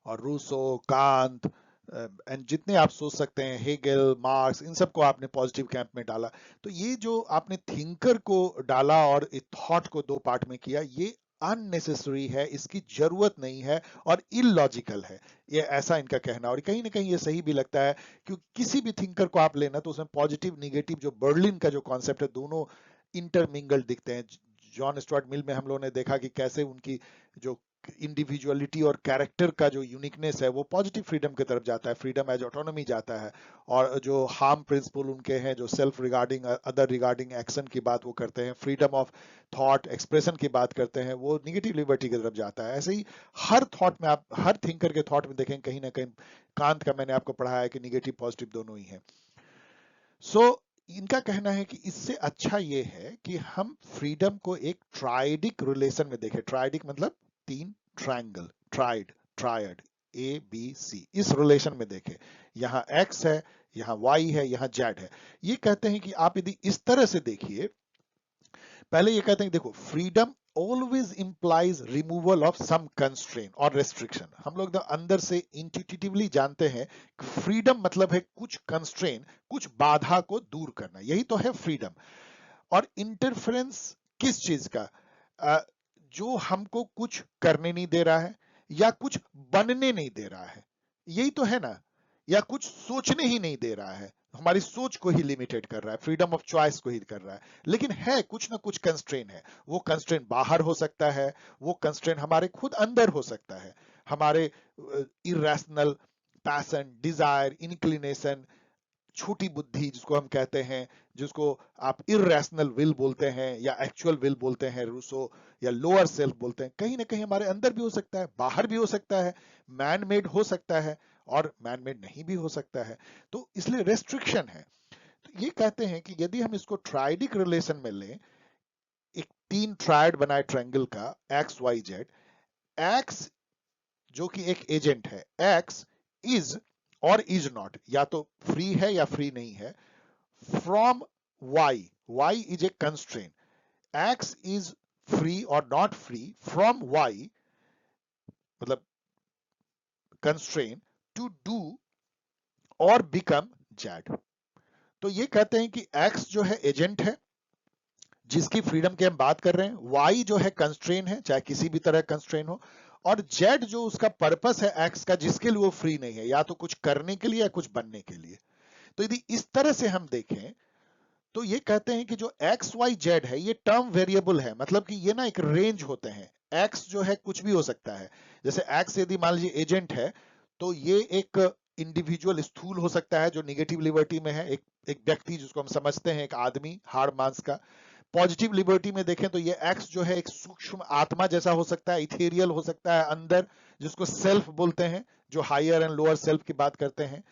और रूसो, कांत एंड जितने आप सोच सकते हैं, हेगल, मार्क्स, इन सबको आपने पॉजिटिव कैंप में डाला। तो ये जो आपने थिंकर को डाला और थॉट को दो पार्ट में किया, ये अननेसेसरी है, इसकी जरूरत नहीं है और इलॉजिकल है, ये ऐसा इनका कहना। और कहीं ना कहीं ये सही भी लगता है, क्योंकि किसी भी थिंकर को आप लेना तो उसमें पॉजिटिव निगेटिव जो बर्लिन का जो कॉन्सेप्ट है, दोनों इंटरमिंगल दिखते हैं। जॉन स्टुअर्ट मिल में हम लोगों ने देखा कि कैसे उनकी जो इंडिविजुअलिटी और कैरेक्टर का जो यूनिकनेस है वो पॉजिटिव फ्रीडम की तरफ जाता है, फ्रीडम एज ऑटोनॉमी जाता है। और जो हार्म प्रिंसिपल उनके हैं, जो self regarding, other regarding action की बात वो करते हैं, फ्रीडम ऑफ थॉट एक्सप्रेशन की बात करते हैं, वो निगेटिव लिबर्टी की तरफ जाता है। ऐसे ही हर थॉट में, आप हर थिंकर के थॉट में देखें, कहीं ना कहीं कांत का मैंने आपको पढ़ाया है कि निगेटिव पॉजिटिव दोनों ही है। सो इनका कहना है कि इससे अच्छा ये है कि हम फ्रीडम को एक ट्राइडिक रिलेशन में देखें। ट्राइडिक मतलब तीन, triangle, triad, triad, A B C, इस रिलेशन में देखें। यहाँ एक्स है, यहाँ वाई है, यहाँ जेड है। ये कहते हैं कि आप यदि इस तरह से देखिए, पहले ये कहते हैं कि देखो freedom always implies removal of some constraint और restriction. हम लोग अंदर से intuitively जानते हैं कि freedom मतलब है कुछ constraint, कुछ बाधा को दूर करना, यही तो है freedom. और interference किस चीज का? जो हमको कुछ करने नहीं दे रहा है या कुछ बनने नहीं दे रहा है, यही तो है ना, या कुछ सोचने ही नहीं दे रहा है, हमारी सोच को ही लिमिटेड कर रहा है, फ्रीडम ऑफ चॉइस को ही कर रहा है. लेकिन है कुछ ना कुछ कंस्ट्रेंट है. वो कंस्ट्रेंट बाहर हो सकता है, वो कंस्ट्रेंट हमारे खुद अंदर हो सकता है, हमारे इरेशनल पैशन, डिजायर, इंक्लिनेशन, छोटी बुद्धि जिसको हम कहते हैं, जिसको आप इरेशनल विल बोलते हैं या एक्चुअल विल बोलते हैं रूसो, या लोअर सेल्फ बोलते हैं, कहीं ना कहीं हमारे अंदर भी हो सकता है, बाहर भी हो सकता है, मैन मेड हो सकता है और मैन मेड नहीं भी हो सकता है. तो इसलिए रेस्ट्रिक्शन है. तो ये कहते हैं कि यदि हम इसको ट्राइडिक रिलेशन में लें, एक तीन ट्रायड बनाए ट्रायंगल का, एक्स वाई जेड, एक्स जो कि एक एजेंट है, एक्स इज और इज नॉट, या तो फ्री है या फ्री नहीं है, from Y, Y is a constraint, X is free और नॉट फ्री फ्रॉम वाई, मतलब कंस्ट्रेंट टू डू और बिकम जेड. तो ये कहते हैं कि एक्स जो है एजेंट है जिसकी फ्रीडम की हम बात कर रहे हैं, वाई जो है कंस्ट्रेन है, चाहे किसी भी तरह कंस्ट्रेन हो, और जेड जो उसका पर्पस है एक्स का, जिसके लिए वो फ्री नहीं है, या तो कुछ करने के लिए या कुछ बनने के लिए. तो यदि इस तरह से हम देखें तो ये कहते हैं कि जो एक्स वाई जेड है ये टर्म वेरिएबल है, मतलब कि ये ना एक रेंज होते हैं. एक्स जो है कुछ भी हो सकता है, जैसे एक्स यदि मान लीजिए एजेंट है तो ये एक इंडिविजुअल स्थूल हो सकता है जो निगेटिव लिबर्टी में है, एक व्यक्ति जिसको हम समझते हैं एक आदमी हाड़ मांस का. पॉजिटिव लिबर्टी में देखें तो ये एक्स जो है एक सूक्ष्म आत्मा जैसा हो सकता है, इथेरियल हो सकता है अंदर, जिसको सेल्फ बोलते हैं, जो हायर एंड लोअर सेल्फ की बात करते हैं,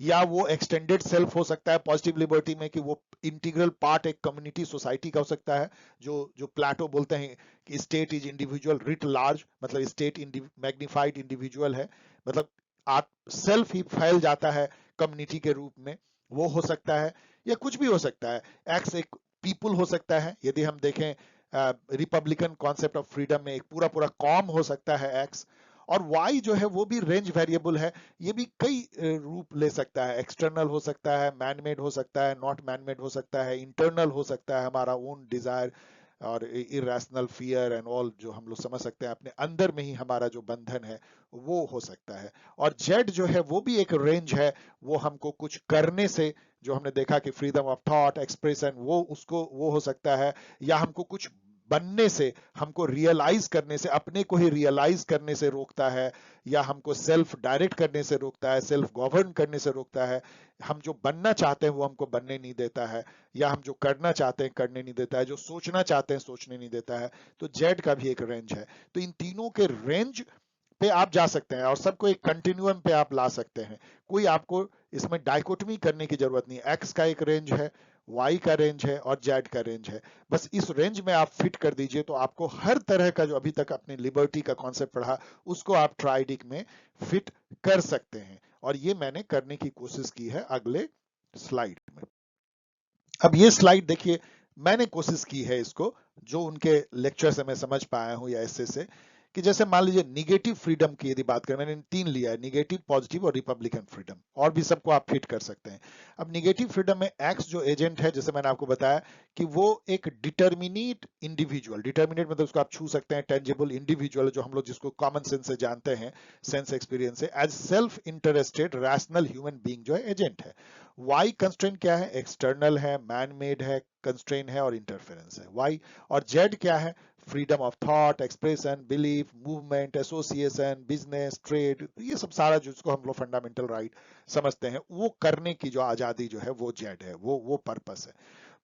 या वो एक्सटेंडेड सेल्फ हो सकता है पॉजिटिव लिबर्टी में, कि वो इंटीग्रल पार्ट एक कम्युनिटी सोसाइटी का हो सकता है, जो प्लेटो बोलते हैं कि state is individual writ large, मतलब स्टेट मैग्निफाइड इंडिविजुअल है, मतलब आप सेल्फ ही फैल जाता है कम्युनिटी के रूप में, वो हो सकता है, या कुछ भी हो सकता है. एक्स एक पीपल हो सकता है, यदि हम देखें रिपब्लिकन कॉन्सेप्ट ऑफ फ्रीडम में एक पूरा पूरा कॉम हो सकता है एक्स. और वाई जो है वो भी रेंज वेरिएबल है, ये भी कई रूप ले सकता है, एक्सटर्नल हो सकता है, मैन मेड हो सकता है, नॉट मैन मेड हो सकता है, इंटरनल हो सकता है, हमारा ओन डिजायर और इरेशनल फियर एंड ऑल, जो हम लोग समझ सकते हैं अपने अंदर में ही हमारा जो बंधन है वो हो सकता है. और जेड जो है वो भी एक रेंज है, वो हमको कुछ करने से, जो हमने देखा कि फ्रीडम ऑफ थॉट एक्सप्रेशन, वो उसको वो हो सकता है, या हमको कुछ बनने से, हमको रियलाइज करने से, अपने को ही रियलाइज करने से रोकता है, या हमको सेल्फ डायरेक्ट करने से रोकता है, सेल्फ गवर्न करने से रोकता है, हम जो बनना चाहते हैं वो हमको बनने नहीं देता है, या हम जो करना चाहते हैं करने नहीं देता है, जो सोचना चाहते हैं सोचने नहीं देता है. तो जेड का भी एक रेंज है. तो इन तीनों के रेंज पे आप जा सकते हैं और सबको एक कंटिन्यूम पे आप ला सकते हैं. कोई आपको इसमें डाइकोटमी करने की जरूरत नहीं. एक्स का एक रेंज है, वाई का रेंज है और जेड का रेंज है. बस इस रेंज में आप फिट कर दीजिए तो आपको हर तरह का जो अभी तक अपने लिबर्टी का कॉन्सेप्ट पढ़ा उसको आप ट्राइडिक में फिट कर सकते हैं. और ये मैंने करने की कोशिश की है अगले स्लाइड में. अब ये स्लाइड देखिए, मैंने कोशिश की है इसको, जो उनके लेक्चर से मैं समझ पाया हूं या ऐसे से, कि जैसे मान लीजिए निगेटिव फ्रीडम की यदि बात करें, मैंने तीन लिया है, निगेटिव, पॉजिटिव और रिपब्लिकन फ्रीडम, और भी सबको आप फिट कर सकते हैं. अब निगेटिव फ्रीडम में एक्स जो एजेंट है, जैसे मैंने आपको बताया कि वो एक डिटर्मिनेट इंडिविजुअल, डिटर्मिनेट मतलब उसको आप छू सकते हैं, टेंजिबल इंडिविजुअल, जो हम लोग जिसको कॉमन सेंस से जानते हैं, सेंस एक्सपीरियंस से, as self interested rational human being जो है एजेंट है. वाई कंस्ट्रेंट क्या है? एक्सटर्नल है, मैन मेड है, कंस्ट्रेंट है और इंटरफेरेंस है वाई. और जेड क्या है? Freedom of thought, expression, belief, movement, association, business, trade, ये सब सारा जिसको हम लोग फंडामेंटल राइट समझते हैं, वो करने की जो आजादी जो है वो जेड है, वो पर्पस है.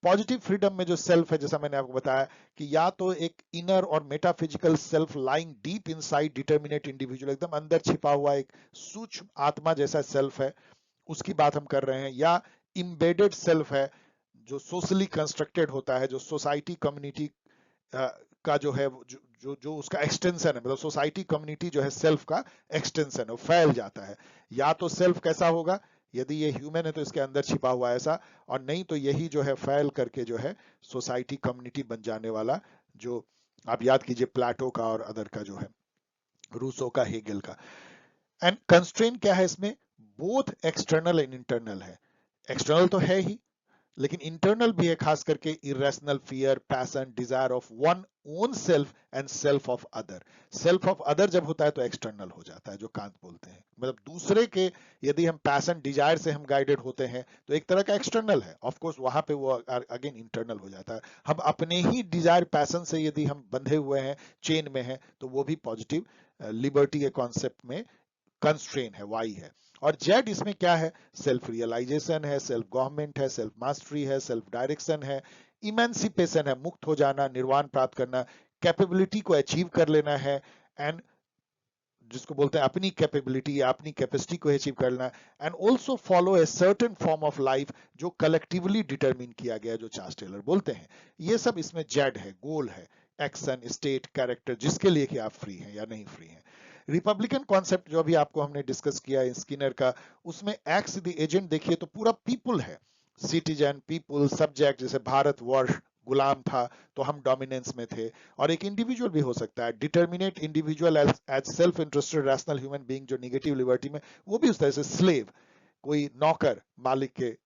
पॉजिटिव फ्रीडम में जो सेल्फ है, जैसा मैंने आपको बताया कि या तो एक इनर और metaphysical self lying deep inside determinate individual, एकदम अंदर छिपा हुआ एक सूक्ष्म आत्मा जैसा सेल्फ है, उसकी बात हम कर रहे हैं, या इम्बेडेड सेल्फ है जो सोशली कंस्ट्रक्टेड होता है, जो सोसाइटी कम्युनिटी का जो है, जो उसका एक्सटेंशन है, मतलब सोसाइटी कम्युनिटी जो है सेल्फ का एक्सटेंशन है, वो फैल जाता है. या तो सेल्फ कैसा होगा, यदि ये ह्यूमन है तो इसके अंदर छिपा हुआ ऐसा, और नहीं तो यही जो है फैल करके जो है सोसाइटी कम्युनिटी बन जाने वाला, जो आप याद कीजिए प्लेटो का और अदर का जो है, रूसो का, हेगेल का। एंड कंस्ट्रेंट क्या है इसमें, बोथ एक्सटर्नल एंड इंटरनल है। एक्सटर्नल तो है ही, लेकिन इंटरनल भी है, खास करके irrational fear, passion, desire of one own self and self of other. Self of other जब होता है तो एक्सटर्नल हो जाता है, जो कांत बोलते हैं, मतलब दूसरे के यदि हम पैशन डिजायर से हम गाइडेड होते हैं तो एक तरह का एक्सटर्नल है, ऑफ कोर्स वहां पे वो अगेन इंटरनल हो जाता है। हम अपने ही डिजायर पैशन से यदि हम बंधे हुए हैं, चेन में हैं, तो वो भी पॉजिटिव लिबर्टी के कॉन्सेप्ट में कंस्ट्रेन है, वाई है। और जेड इसमें क्या है, सेल्फ रियलाइजेशन है, सेल्फ गवर्नमेंट है, सेल्फ मास्टरी है, सेल्फ डायरेक्शन है, इमेंसिपेशन है, मुक्त हो जाना, निर्वाण प्राप्त करना, कैपेबिलिटी को अचीव कर लेना है, एंड जिसको बोलते हैं अपनी कैपेबिलिटी या अपनी कैपेसिटी को अचीव करना, and also follow A certain form of life जो कलेक्टिवली डिटरमिन किया गया, जो चार्ल्स टेलर बोलते हैं। ये सब इसमें जेड है, गोल है, एक्शन, स्टेट, कैरेक्टर, जिसके लिए कि आप फ्री हैं या नहीं फ्री हैं। रिपब्लिकन कॉन्सेप्ट जो अभी आपको हमने डिस्कस किया है स्किनर का, उसमें एक्स द एजेंट देखिए तो पूरा पीपुल है, सिटीजन, पीपुल, सब्जेक्ट, जैसे भारत वर्ष गुलाम था तो हम डोमिनेंस में थे। और एक इंडिविजुअल भी हो सकता है, determinate individual as self interested rational human being, जो निगेटिव लिबर्टी में, वो भी उस तरह से स्लेव, कोई नौकर मालिक के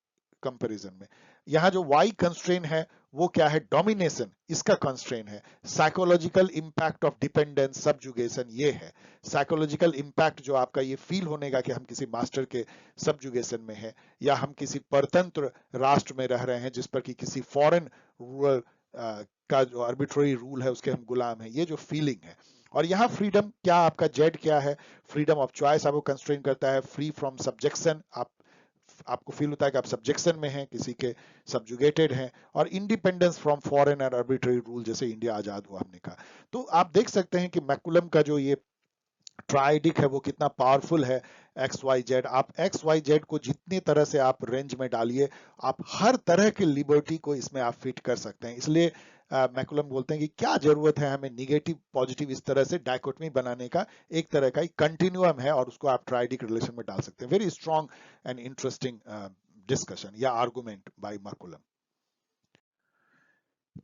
कंपैरिजन में। यहाँ जो वाई कंस्ट्रेन है वो क्या है, डोमिनेशन, इसका कंस्ट्रेन है। साइकोलॉजिकल इंपैक्ट ऑफ डिपेंडेंस, सबजुगेशन, ये है साइकोलॉजिकल इंपैक्ट, जो आपका ये फील होने का कि हम किसी मास्टर के सबजुगेशन में है, या हम किसी परतंत्र राष्ट्र में रह रहे हैं जिस पर कि किसी फॉरेन रूरल का जो आर्बिट्ररी रूल है उसके हम गुलाम हैं, ये जो फीलिंग है। और यहाँ फ्रीडम क्या, आपका जेड क्या है, फ्रीडम ऑफ चॉइस आपको कंस्ट्रेन करता है, फ्री फ्रॉम सब्जेक्शन, आपको फील होता है कि आप सब्जेक्शन में हैं, किसी के सब्जुगेटेड हैं, और independence from foreign and arbitrary rule, जैसे इंडिया आजाद हुआ हमने कहा। तो आप देख सकते हैं कि मैकुलम का जो ये ट्राइडिक है वो कितना पावरफुल है। एक्स वाई जेड, आप एक्स वाई जेड को जितनी तरह से आप रेंज में डालिए, आप हर तरह की लिबर्टी को इसमें आप फिट कर सकते हैं। इसलिए मैकुलम बोलते हैं कि क्या जरूरत है हमें निगेटिव पॉजिटिव इस तरह से डायकोटमी बनाने का, एक तरह का कंटिन्यूअम है और उसको आप ट्राइडिक रिलेशन में डाल सकते हैं। Very strong and interesting discussion या आर्गुमेंट बाय मैकुलम।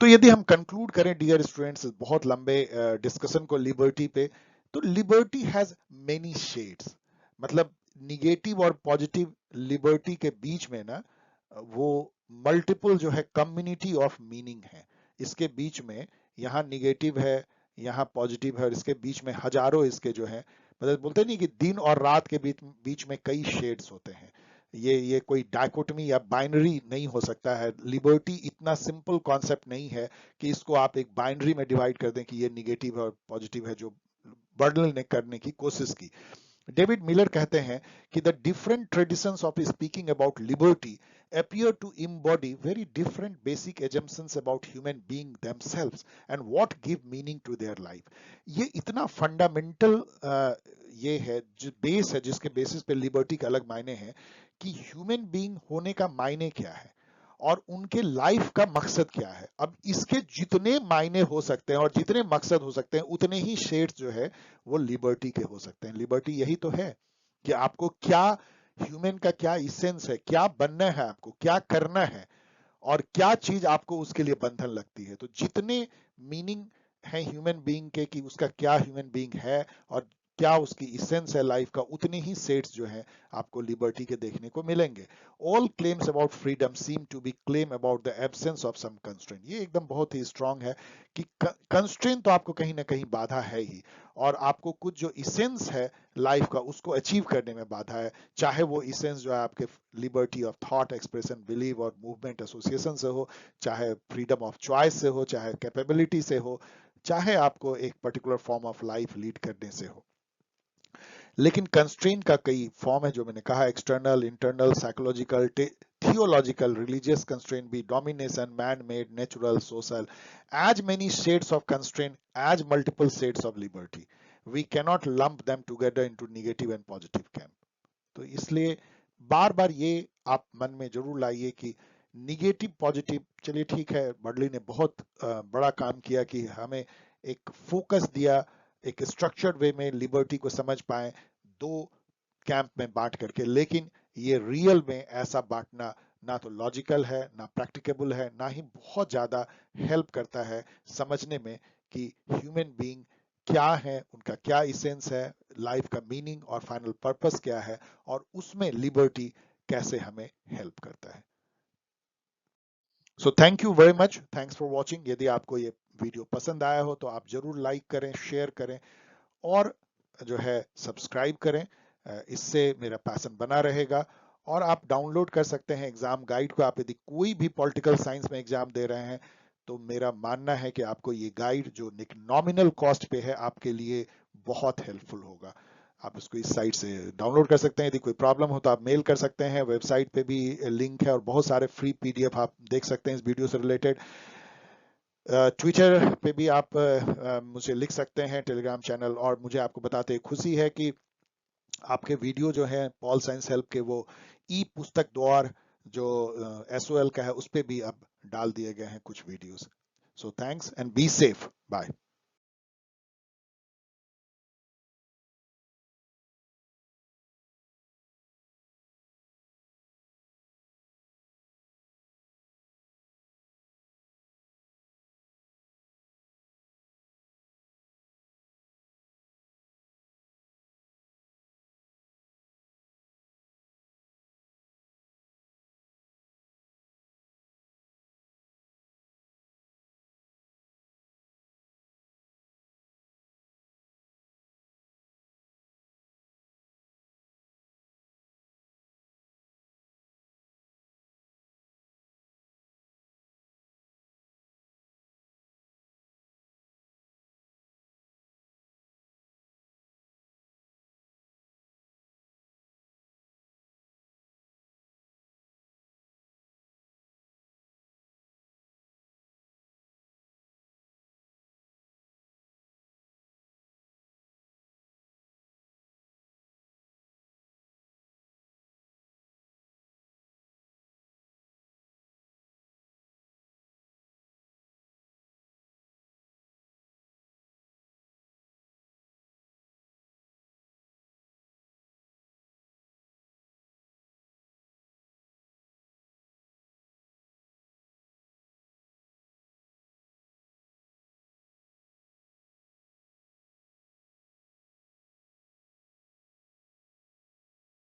तो यदि हम कंक्लूड करें डियर स्टूडेंट्स, बहुत लंबे डिस्कशन को लिबर्टी पे, तो लिबर्टी हैज मेनी शेड्स, मतलब निगेटिव और पॉजिटिव लिबर्टी के बीच में ना वो मल्टीपल जो है कम्युनिटी ऑफ मीनिंग है। इसके बीच में यहाँ निगेटिव है, यहाँ पॉजिटिव है, और इसके बीच में हजारों इसके जो है, मतलब बोलते नहीं कि दिन और रात के बीच बीच में कई शेड्स होते हैं। ये कोई डायकोटमी या बाइनरी नहीं हो सकता है। लिबर्टी इतना सिंपल कॉन्सेप्ट नहीं है कि इसको आप एक बाइनरी में डिवाइड कर दें कि ये निगेटिव और पॉजिटिव है, जो वर्णन ने करने की कोशिश की। डेविड मिलर कहते हैं कि the different traditions of speaking about liberty appear to embody very different basic assumptions about human being themselves and what give meaning to their life। ये इतना फंडामेंटल ये है, जो बेस है, जिसके बेसिस पे लिबर्टी के अलग मायने हैं, कि ह्यूमन बीइंग होने का मायने क्या है और उनके लाइफ का मकसद क्या है। अब इसके जितने मायने हो सकते हैं और जितने मकसद हो सकते हैं, उतने ही शेड्स जो है वो लिबर्टी के हो सकते हैं। लिबर्टी यही तो है कि आपको क्या, ह्यूमन का क्या इसेंस है, क्या बनना है, आपको क्या करना है, और क्या चीज आपको उसके लिए बंधन लगती है। तो जितने मीनिंग है ह्यूमन बीइंग के, कि उसका क्या ह्यूमन बीइंग है और क्या उसकी इसेंस है लाइफ का, उतने ही सेट्स जो हैं आपको लिबर्टी के देखने को मिलेंगे। All claims about freedom seem to be claim about the absence of some constraint. ये एकदम बहुत ही स्ट्रांग है कि कंस्ट्रेंट तो आपको कहीं ना कहीं बाधा है ही, और आपको कुछ जो इसेंस है लाइफ का उसको अचीव करने में बाधा है। चाहे वो इसेंस जो है आपके liberty of thought, expression, believe और मूवमेंट, एसोसिएशन से हो, चाहे फ्रीडम ऑफ चॉइस से हो, चाहे कैपेबिलिटी से हो, चाहे आपको एक particular form of life lead करने से हो। लेकिन कंस्ट्रेंट का कई फॉर्म है, जो मैंने कहा, external, internal, psychological, theological, religious constraint भी, domination, man made, natural, social, as many shades of constraint as multiple shades of liberty, we cannot lump them together into negative and positive camp। तो इसलिए बार बार ये आप मन में जरूर लाइए कि निगेटिव पॉजिटिव, चलिए ठीक है, बर्डली ने बहुत बड़ा काम किया कि हमें एक फोकस दिया, एक स्ट्रक्चर्ड वे में लिबर्टी को समझ पाए, दो कैंप में बांट करके। लेकिन ये रियल में ऐसा बांटना ना तो लॉजिकल है, ना प्रैक्टिकेबल है, ना ही बहुत ज्यादा हेल्प करता है समझने में कि ह्यूमन बीइंग क्या है, उनका क्या इसेंस है, लाइफ का मीनिंग और फाइनल पर्पस क्या है, और उसमें लिबर्टी कैसे हमें हेल्प करता है। So thank you very much, thanks for watching. यदि आपको ये वीडियो पसंद आया हो तो आप जरूर लाइक करें, शेयर करें और जो है सब्सक्राइब करें। इससे मेरा पैशन बना रहेगा। और आप डाउनलोड कर सकते हैं एग्जाम गाइड को। आप यदि कोई भी पॉलिटिकल साइंस में एग्जाम दे रहे हैं तो मेरा मानना है कि आपको ये गाइड जो एक नॉमिनल कॉस्ट पे है आपके लिए बहुत हेल्पफुल होगा। आप इसको इस साइट से डाउनलोड कर सकते हैं। यदि कोई प्रॉब्लम हो तो आप मेल कर सकते हैं। वेबसाइट पे भी लिंक है और बहुत सारे फ्री पीडीएफ आप देख सकते हैं इस वीडियो से रिलेटेड। ट्विटर पे भी आप मुझे लिख सकते हैं, टेलीग्राम चैनल। और मुझे आपको बताते खुशी है कि आपके वीडियो जो है पॉल साइंस हेल्प के, वो ई पुस्तक द्वार जो SOL का है उस पे भी अब डाल दिए गए हैं कुछ videos. So thanks and be safe, bye.